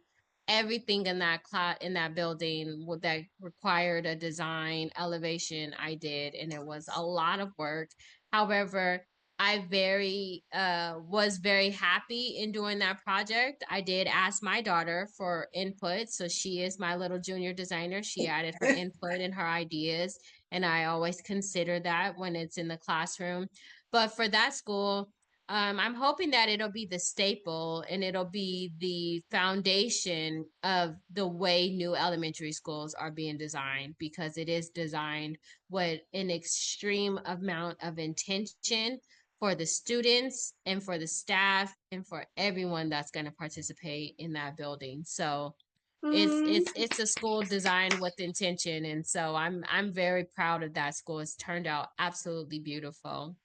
everything in that building that required a design elevation I did, and it was a lot of work. However, I very was very happy in doing that project. I did ask my daughter for input, so she is my little junior designer. She added her input and her ideas, and I always consider that when it's in the classroom. But for that school, I'm hoping that it'll be the staple and it'll be the foundation of the way new elementary schools are being designed, because it is designed with an extreme amount of intention for the students and for the staff and for everyone that's going to participate in that building. So it's Mm, it's it's a school designed with intention, and so I'm very proud of that school. It's turned out absolutely beautiful.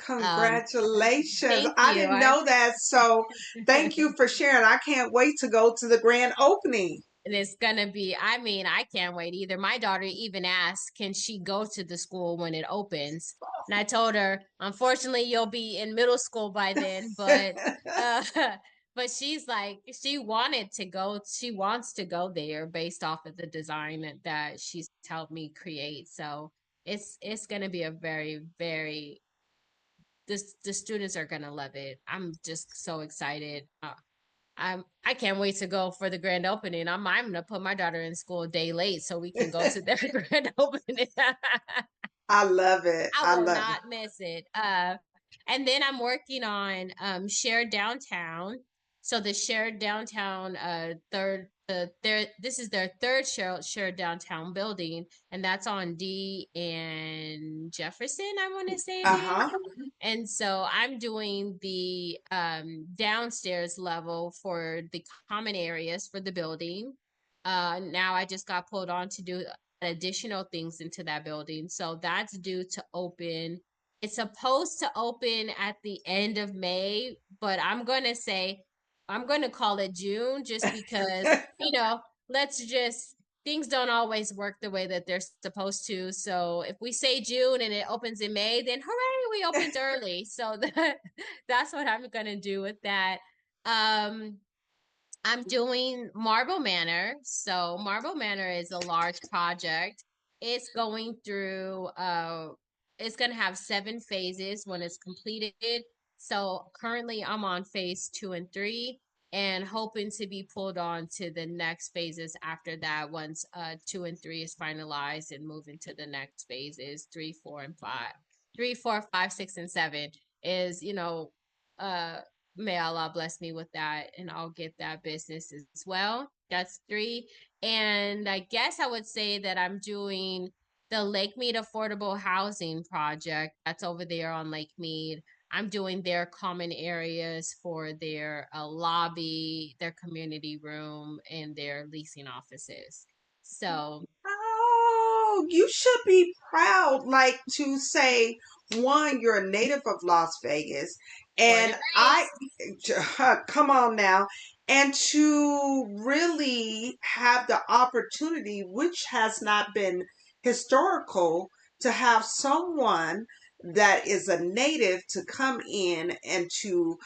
Um, congratulations. Thank I you. didn't know that. So thank you for sharing. I can't wait to go to the grand opening. And it's gonna be, I mean, I can't wait either. My daughter even asked, can she go to the school when it opens? And I told her, unfortunately, you'll be in middle school by then, but uh but she's like, she wants to go there based off of the design that she's helped me create. So it's gonna be a very, very the students are gonna love it. I'm just so excited. I can't wait to go for the grand opening. I'm gonna put my daughter in school a day late so we can go to their grand opening. I love it. I I will love it. not miss it. And then I'm working on shared downtown. So the shared downtown this is their third shared downtown building, and that's on D and Jefferson, I want to say it Uh is. huh. And so I'm doing the downstairs level for the common areas for the building. Now I just got pulled on to do additional things into that building. So that's due to open. It's supposed to open at the end of May, but I'm going to call it June, just because, let's just, things don't always work the way that they're supposed to. So if we say June and it opens in May, then hooray, we opened early. So that's what I'm going to do with that. Um, I'm doing Marble Manor. So Marble Manor is a large project. It's going through it's gonna have 7 phases when it's completed. So currently I'm on phase 2 and 3 and hoping to be pulled on to the next phases after that once 2 and 3 is finalized and move into the next phases 3, 4, and 5. 3, 4, 5, 6, and 7 is, uh may Allah bless me with that and I'll get that business as well. That's 3. And I guess I would say that I'm doing the Lake Mead Affordable Housing Project. That's over there on Lake Mead. I'm doing their common areas for their lobby, their community room, and their leasing offices. So, Oh, you should be proud, like to say, one, you're a native of Las Vegas, born and and I, raised. come on now, and to really have the opportunity, which has not been historical, to have someone that is a native to come in and to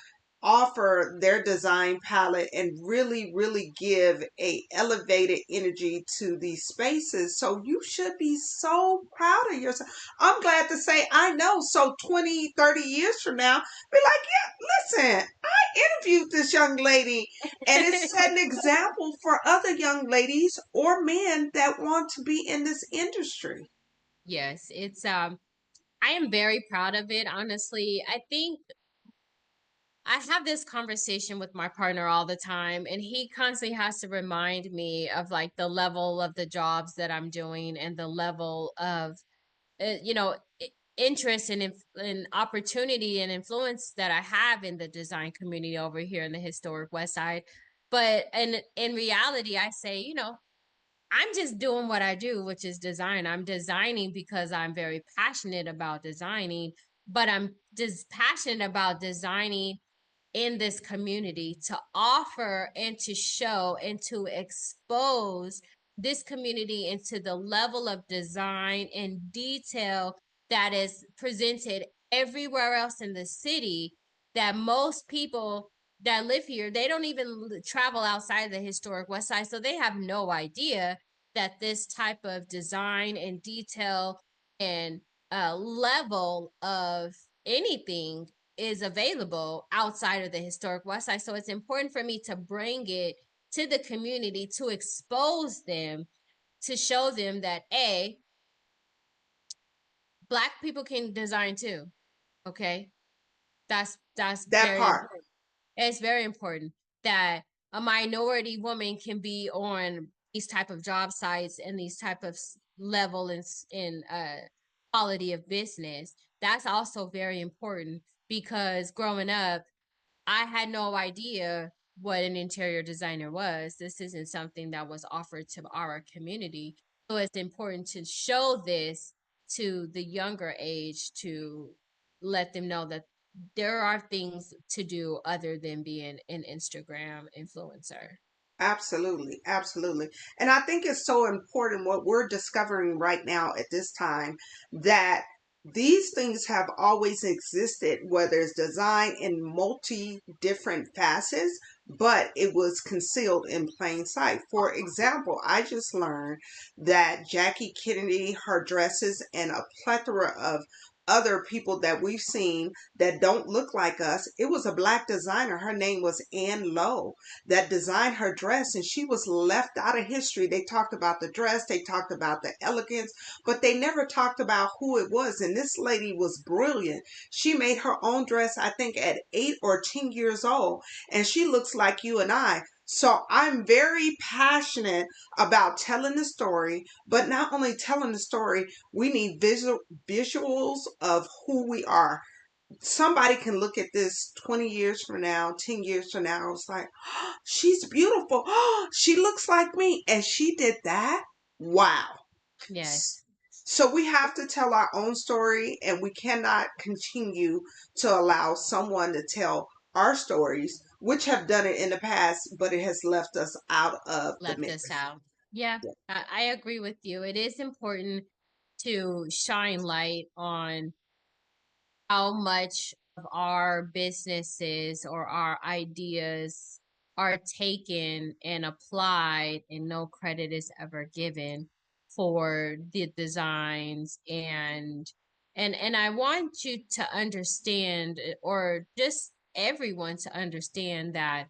offer their design palette and really give a elevated energy to these spaces. So you should be so proud of yourself. I'm glad to say I know. So 20, 30 years from now, be like, yeah, listen, I interviewed this young lady, and it set an example for other young ladies or men that want to be in this industry. Yes, it's I am very proud of it, honestly. I think I have this conversation with my partner all the time, and he constantly has to remind me of like the level of the jobs that I'm doing and the level of, interest and opportunity and influence that I have in the design community over here in the historic West Side. But in reality, I say, I'm just doing what I do, which is design. I'm designing because I'm very passionate about designing, but I'm just passionate about designing in this community to offer and to show and to expose this community into the level of design and detail that is presented everywhere else in the city that most people that live here, they don't even travel outside the historic West Side, so they have no idea that this type of design and detail and level of anything is available outside of the historic West Side. So it's important for me to bring it to the community to expose them, to show them that Black people can design too. Okay. That's That very part. important. It's very important that a minority woman can be on these type of job sites and these type of level in quality of business. That's also very important because growing up, I had no idea what an interior designer was. This isn't something that was offered to our community. So it's important to show this to the younger age to let them know that there are things to do other than being an Instagram influencer. Absolutely, absolutely. And I think it's so important what we're discovering right now at this time, that these things have always existed, whether it's design in multi different facets, but it was concealed in plain sight. For example, I just learned that Jackie Kennedy, her dresses, and a plethora of other people that we've seen that don't look like us, it was a black designer. Her name was Ann Lowe that designed her dress, and she was left out of history. They talked about the dress, they talked about the elegance, but they never talked about who it was. And this lady was brilliant. She made her own dress, I think, at 8 or 10 years old, and she looks like you and I. So I'm very passionate about telling the story, but not only telling the story, we need visuals of who we are. Somebody can look at this 20 years from now, 10 years from now. It's like, oh, she's beautiful. Oh, she looks like me. And she did that. Wow. Yes. So we have to tell our own story, and we cannot continue to allow someone to tell our stories, which have done it in the past, but it has left us out of the Left us mix. out. Yeah, I agree with you. It is important to shine light on how much of our businesses or our ideas are taken and applied and no credit is ever given for the designs and I want you to understand, or just everyone to understand, that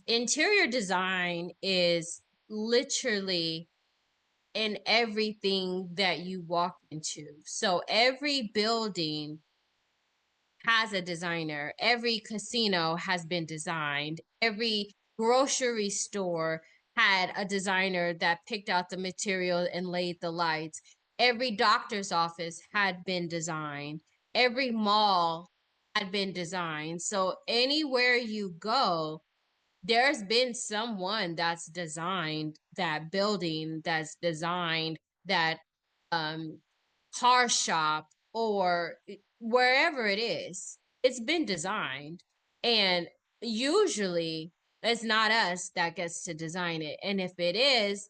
interior design is literally in everything that you walk into. So every building has a designer. Every casino has been designed. Every grocery store had a designer that picked out the material and laid the lights. Every doctor's office had been designed. Every mall had been designed. So anywhere you go, there's been someone that's designed that building, that's designed that um car shop, or wherever it is. It's been designed. And usually it's not us that gets to design it. And if it is,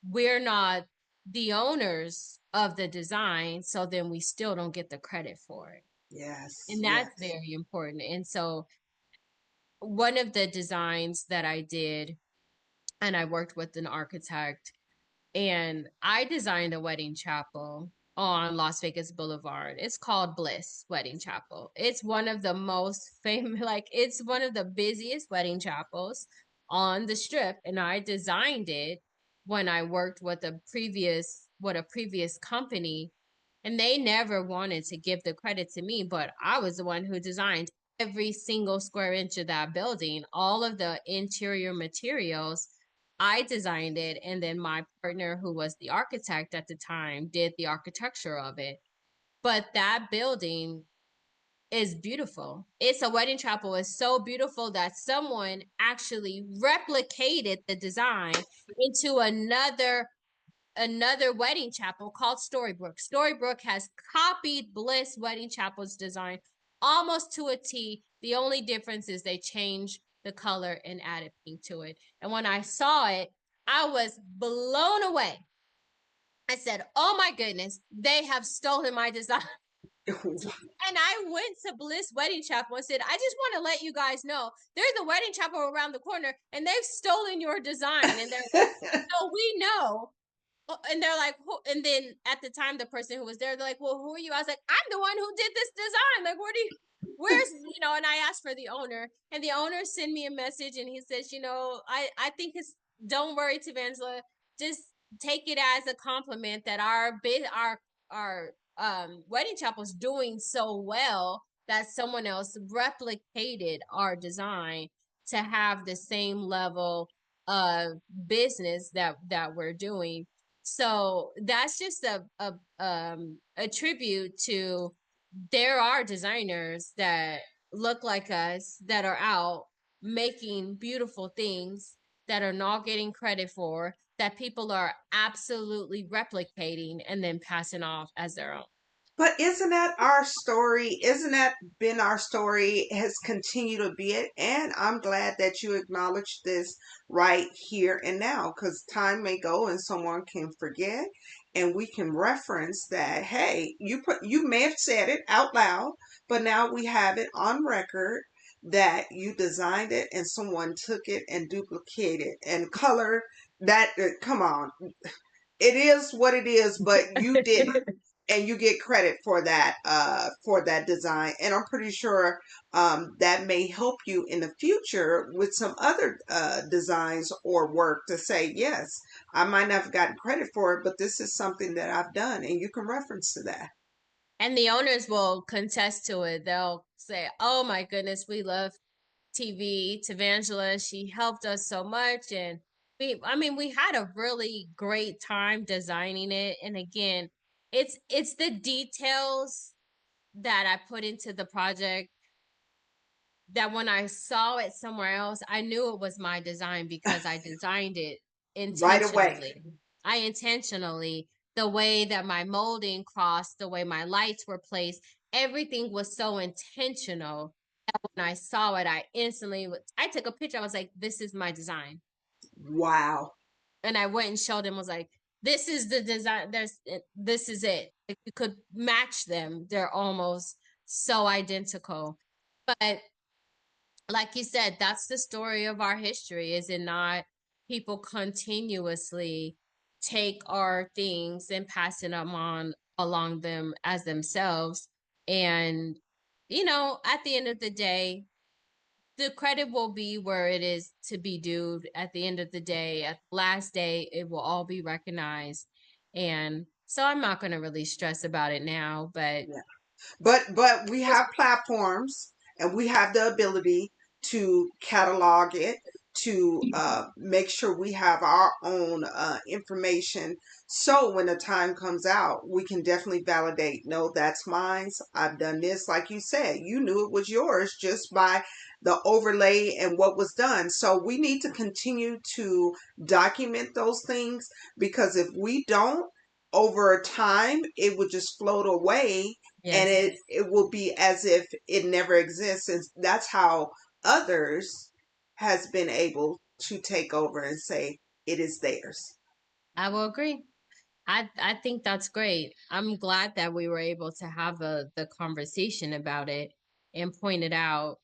we're not the owners of the design, so then we still don't get the credit for it. Yes, And that's yes. very important. And so one of the designs that I did, and I worked with an architect, and I designed a wedding chapel on Las Vegas Boulevard. It's called Bliss Wedding Chapel. It's one of the most famous, like it's one of the busiest wedding chapels on the strip. And I designed it when I worked with a previous company. And they never wanted to give the credit to me, but I was the one who designed every single square inch of that building, all of the interior materials. I designed it, and then my partner, who was the architect at the time, did the architecture of it. But that building is beautiful. It's a wedding chapel. It's so beautiful that someone actually replicated the design into another wedding chapel called Storybrooke. Storybrooke has copied Bliss Wedding Chapel's design almost to a T. The only difference is they changed the color and added pink to it. And when I saw it, I was blown away. I said, "Oh my goodness, they have stolen my design." And I went to Bliss Wedding Chapel and said, "I just want to let you guys know there's a wedding chapel around the corner and they've stolen your design." And they're like, "No, we know." And they're like, who? And then at the time, the person who was there, they're like, "Well, who are you?" I was like, "I'm the one who did this design. Like, where's. And I asked for the owner, and the owner sent me a message, and he says, I think don't worry, TaVangelia, just take it as a compliment that our wedding chapel is doing so well that someone else replicated our design to have the same level of business that we're doing." So that's just a tribute to, there are designers that look like us that are out making beautiful things that are not getting credit for, that people are absolutely replicating and then passing off as their own. But isn't that our story? Isn't that been our story? Has continued to be it? And I'm glad that you acknowledge this right here and now, because time may go and someone can forget, and we can reference that. Hey, you may have said it out loud, but now we have it on record that you designed it and someone took it and duplicated and color that. Come on, it is what it is, but you did it and you get credit for that design. And I'm pretty sure that may help you in the future with some other designs or work to say, yes, I might not have gotten credit for it, but this is something that I've done, and you can reference to that. And the owners will contest to it. They'll say, "Oh my goodness, we love TV, TaVangela. She helped us so much." And we had a really great time designing it. And again, it's the details that I put into the project that when I saw it somewhere else, I knew it was my design because I designed it Right away. intentionally. The way that my molding crossed, the way my lights were placed, everything was so intentional. When I saw it, I took a picture. I was like, "This is my design." Wow. And I went and showed him, was like, "This is the design. This is it." Like, you could match them. They're almost so identical. But like you said, that's the story of our history, is it not? People continuously take our things and passing them on along them as themselves. And, at the end of the day, the credit will be where it is to be due. At the end of the day, at the last day, it will all be recognized. And so I'm not going to really stress about it now, but But we have platforms and we have the ability to catalog it, to make sure we have our own information. So when the time comes out, we can definitely validate, no, that's mine. I've done this. Like you said, you knew it was yours just by the overlay and what was done. So we need to continue to document those things, because if we don't, over time, it would just float away, and yes, it will be as if it never exists. And that's how others has been able to take over and say it is theirs. I will agree. I think that's great. I'm glad that we were able to have the conversation about it and point it out.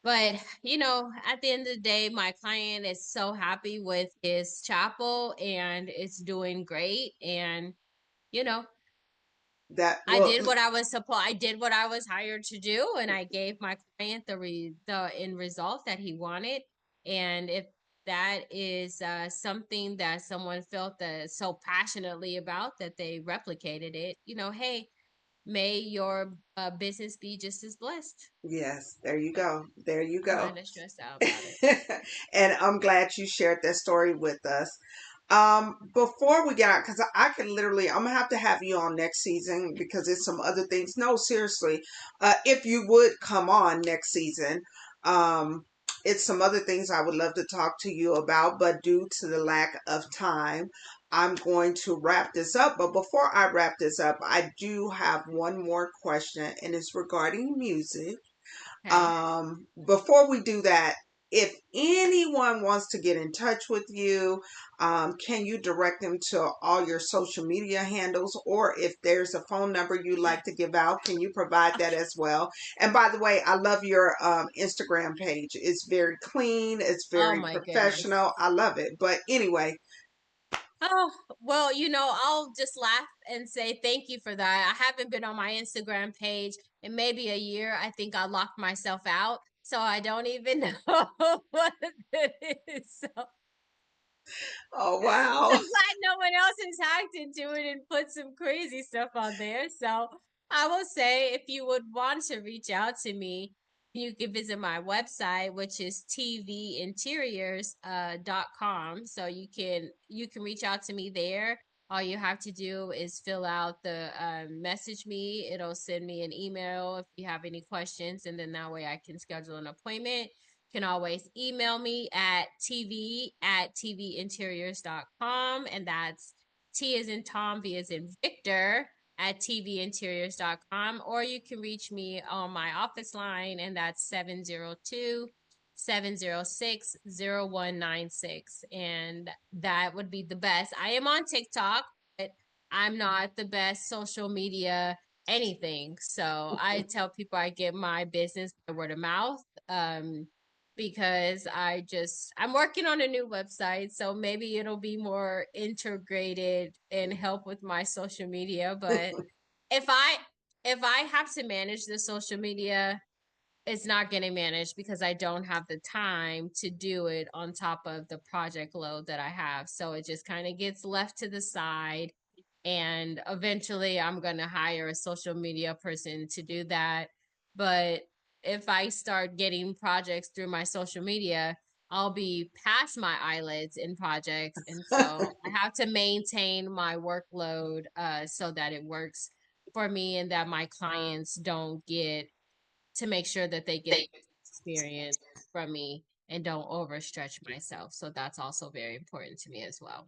But, at the end of the day, my client is so happy with his chapel and it's doing great. And, you know, That well, I did what I was hired to do, and I gave my client the end result that he wanted. And if that is something that someone felt that so passionately about that they replicated it, hey, may your business be just as blessed. yes, there you go. There you I'm go. not stressed out about it. And I'm glad you shared that story with us. Before we get out, because I can literally, I'm gonna have to have you on next season because there's some other things. No, seriously, if you would come on next season, um, it's some other things I would love to talk to you about, but due to the lack of time, I'm going to wrap this up. But before I wrap this up, I do have one more question, and it's regarding music. Okay. Before we do that, if anyone wants to get in touch with you, can you direct them to all your social media handles? Or if there's a phone number you'd like to give out, can you provide that as well? And by the way, I love your Instagram page. It's very clean, it's Oh very my goodness. professional. I love it. But anyway, Oh, well, I'll just laugh and say thank you for that. I haven't been on my Instagram page in maybe a year. I think I locked myself out, so I don't even know what it is. So oh, wow. I'm glad no one else has hacked into it and put some crazy stuff on there. So I will say, if you would want to reach out to me, you can visit my website, which is tvinteriors.com. So you can reach out to me there. All you have to do is fill out the message me. It'll send me an email if you have any questions, and then that way I can schedule an appointment. Can always email me at tv@tvinteriors.com. And that's T as in Tom, V as in Victor at tvinteriors.com. Or you can reach me on my office line, and that's 702-706-0196. And that would be the best. I am on TikTok, but I'm not the best social media anything. So I tell people I get my business by word of mouth. Because I'm working on a new website, so maybe it'll be more integrated and help with my social media. But if I if I have to manage the social media, it's not getting managed because I don't have the time to do it on top of the project load that I have. So it just kind of gets left to the side. And eventually I'm going to hire a social media person to do that. But if I start getting projects through my social media, I'll be past my eyelids in projects. And so I have to maintain my workload so that it works for me and that my clients don't get to make sure that they get experience from me and don't overstretch myself. So that's also very important to me as well.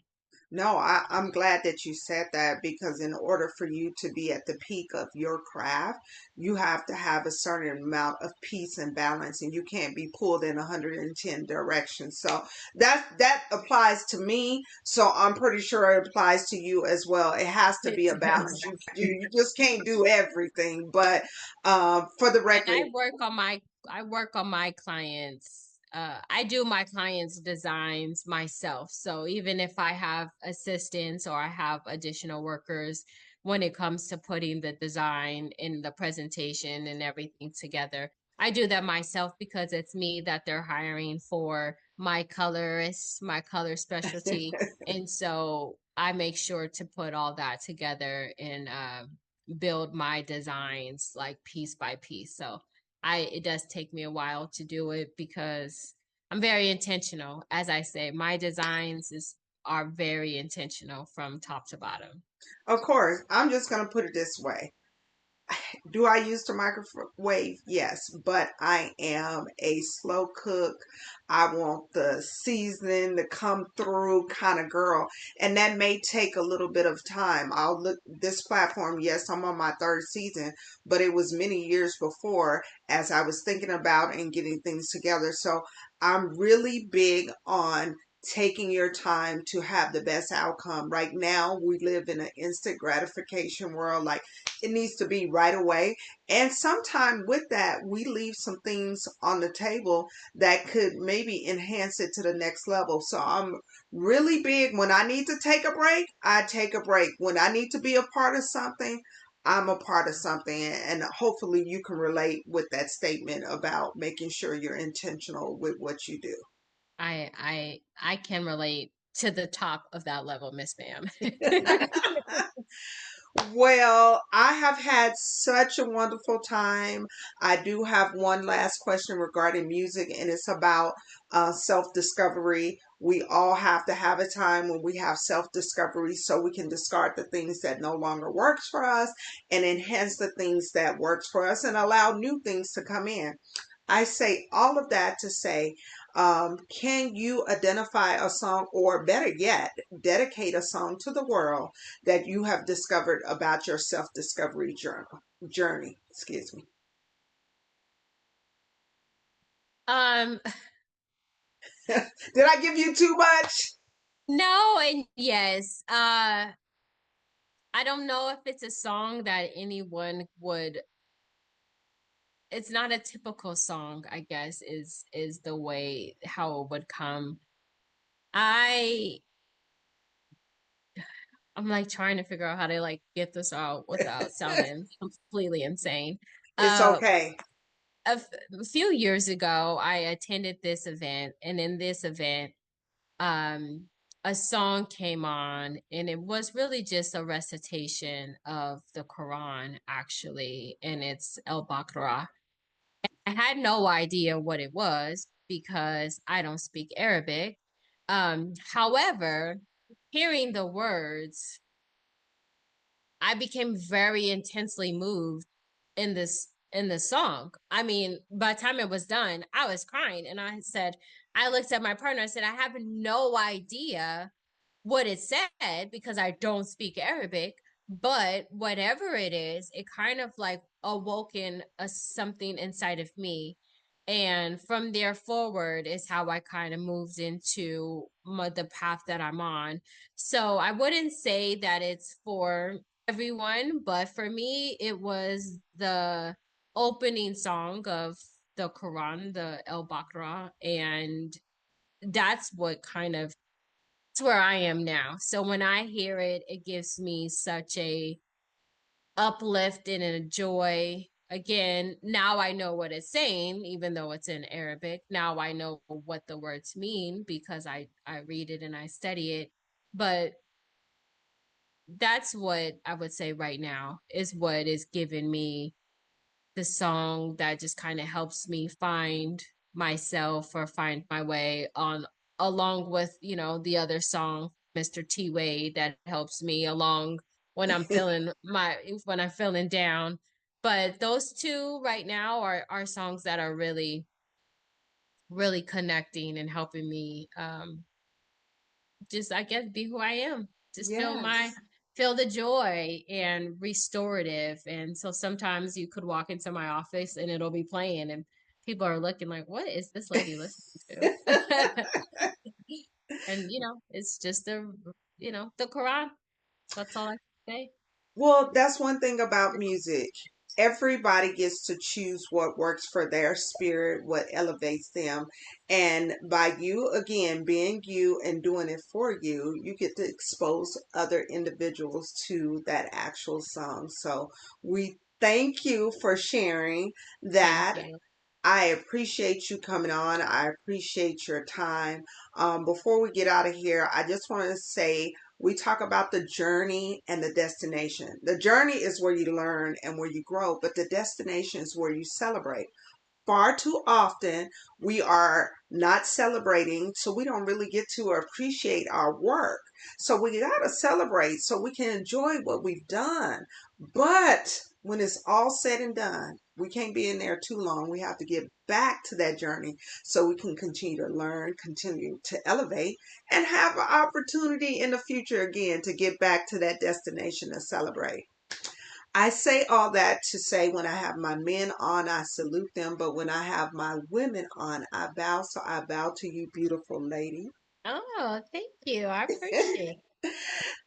No, I'm glad that you said that, because in order for you to be at the peak of your craft, you have to have a certain amount of peace and balance, and you can't be pulled in 110 directions. So that applies to me. So I'm pretty sure it applies to you as well. It has to It be a does. balance. You just can't do everything. But for the And record, I work on my I work on my clients. I do my clients' designs myself. So even if I have assistants or I have additional workers, when it comes to putting the design in the presentation and everything together, I do that myself because it's me that they're hiring for my colorist, my color specialty. And so I make sure to put all that together and build my designs like piece by piece. So it does take me a while to do it because I'm very intentional. As I say, my designs are very intentional from top to bottom. Of course, I'm just going to put it this way. Do I use the microwave? Yes, but I am a slow cook. I want the seasoning to come through kind of girl, and that may take a little bit of time. I'll look this platform. Yes, I'm on my third season, but it was many years before as I was thinking about and getting things together. So I'm really big on taking your time to have the best outcome. Right now, we live in an instant gratification world. Like it needs to be right away. And sometime with that, we leave some things on the table that could maybe enhance it to the next level. So I'm really big. When I need to take a break, I take a break. When I need to be a part of something, I'm a part of something. And hopefully you can relate with that statement about making sure you're intentional with what you do. I can relate to the top of that level, Miss Bam. Well, I have had such a wonderful time. I do have one last question regarding music, and it's about self discovery. We all have to have a time when we have self discovery so we can discard the things that no longer works for us and enhance the things that works for us and allow new things to come in. I say all of that to say, can you identify a song, or better yet, dedicate a song to the world that you have discovered about your self discovery journey? Excuse me. um, Did I give you too much? no and yes. I don't know if it's a song that anyone would, it's not a typical song, I guess, is the way how it would come. I I'm like trying to figure out how to like get this out without sounding completely insane. It's Uh, okay. a few years ago, I attended this event, and in this event, um, a song came on, and it was really just a recitation of the Quran, actually, and it's El Baqarah. I had no idea what it was because I don't speak Arabic. However, hearing the words, I became very intensely moved in this song. I mean, by the time it was done, I was crying and I looked at my partner, I said, I have no idea what it said because I don't speak Arabic, but whatever it is, it kind of like awoken something inside of me. And from there forward is how I kind of moved into the path that I'm on. So I wouldn't say that it's for everyone, but for me, it was the opening song of the Quran, the El Baqarah, and that's what kind of it's where I am now. So when I hear it, it gives me such a uplift and a joy. Again, now I know what it's saying, even though it's in Arabic. Now I know what the words mean because I read it and I study it. But that's what I would say right now is what is giving me the song that just kind of helps me find myself or find my way on, along with, the other song, Mr. T Wade, that helps me along when I'm feeling down. But those two right now are songs that are really, really connecting and helping me just I guess be who I am. Just Yes. feel the joy and restorative. And so sometimes you could walk into my office and it'll be playing and people are looking like, what is this lady listening to? And it's just the Quran. That's all I can say. Well, that's one thing about music. Everybody gets to choose what works for their spirit, what elevates them. And by you, again, being you and doing it for you, you get to expose other individuals to that actual song. So we thank you for sharing Thank that. you. I appreciate you coming on. I appreciate your time. Before we get out of here, I just want to say we talk about the journey and the destination. The journey is where you learn and where you grow, but the destination is where you celebrate. Far too often we are not celebrating, so we don't really get to appreciate our work. So we got to celebrate so we can enjoy what we've done. But when it's all said and done, we can't be in there too long. We have to get back to that journey so we can continue to learn, continue to elevate, and have an opportunity in the future again to get back to that destination to celebrate. I say all that to say when I have my men on, I salute them, but when I have my women on, I bow. So I bow to you, beautiful lady. Oh, thank you. I appreciate it.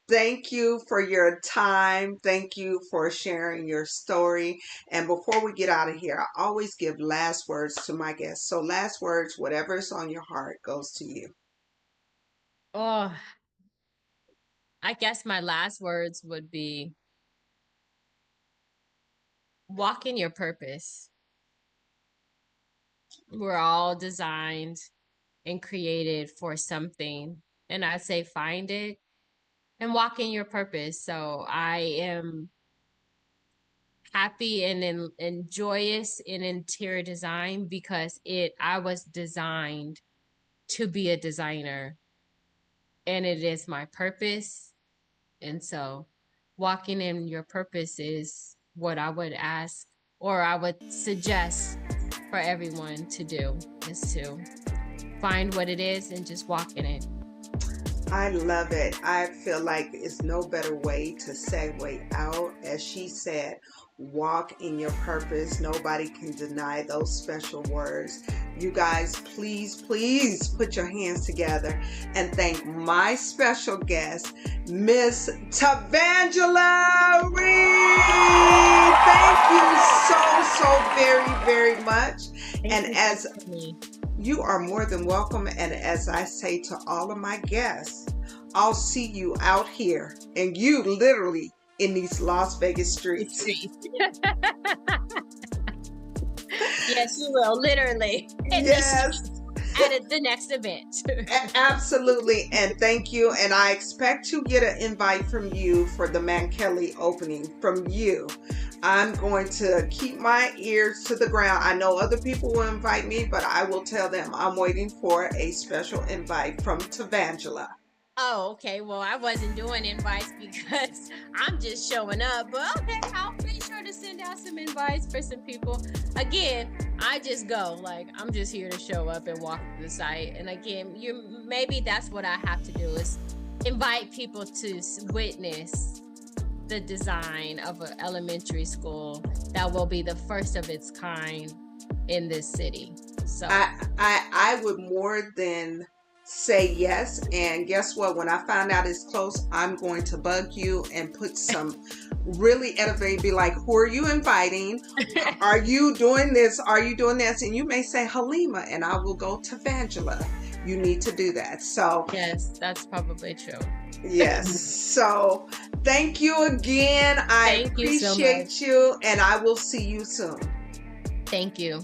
Thank you for your time. Thank you for sharing your story. And before we get out of here, I always give last words to my guests. So, last words, whatever's on your heart goes to you. Oh, I guess my last words would be walk in your purpose. We're all designed and created for something. And I say find it and walk in your purpose. So I am happy and joyous in interior design because I was designed to be a designer and it is my purpose. And so walking in your purpose is what I would ask or I would suggest for everyone to do is to find what it is and just walk in it. I love it. I feel like it's no better way to segue out. As she said, walk in your purpose. Nobody can deny those special words. You guys, please, please put your hands together and thank my special guest, Miss TaVangelia Wren. Thank you so very, very much. Thank And you as for me. you are more than welcome. And as I say to all of my guests, I'll see you out here and you literally in these Las Vegas streets. Yes, you will, literally. Yes. At the next event. Absolutely. And thank you. And I expect to get an invite from you for the Kelly opening from you. I'm going to keep my ears to the ground. I know other people will invite me, but I will tell them I'm waiting for a special invite from TaVangelia. Oh, okay. Well, I wasn't doing invites because I'm just showing up. But okay, I'll be sure to send out some invites for some people. Again, I just go. Like, I'm just here to show up and walk the site. And again, maybe that's what I have to do is invite people to witness the design of an elementary school that will be the first of its kind in this city. So I would more than say yes. And guess what? When I find out it's close, I'm going to bug you and put some really elevate, be like, who are you inviting? Are you doing this? Are you doing this? And you may say Hallema, and I will go to Vangela. You need to do that. So yes, that's probably true. Yes. So thank you again. I Thank you so appreciate much. you, and I will see you soon. Thank you.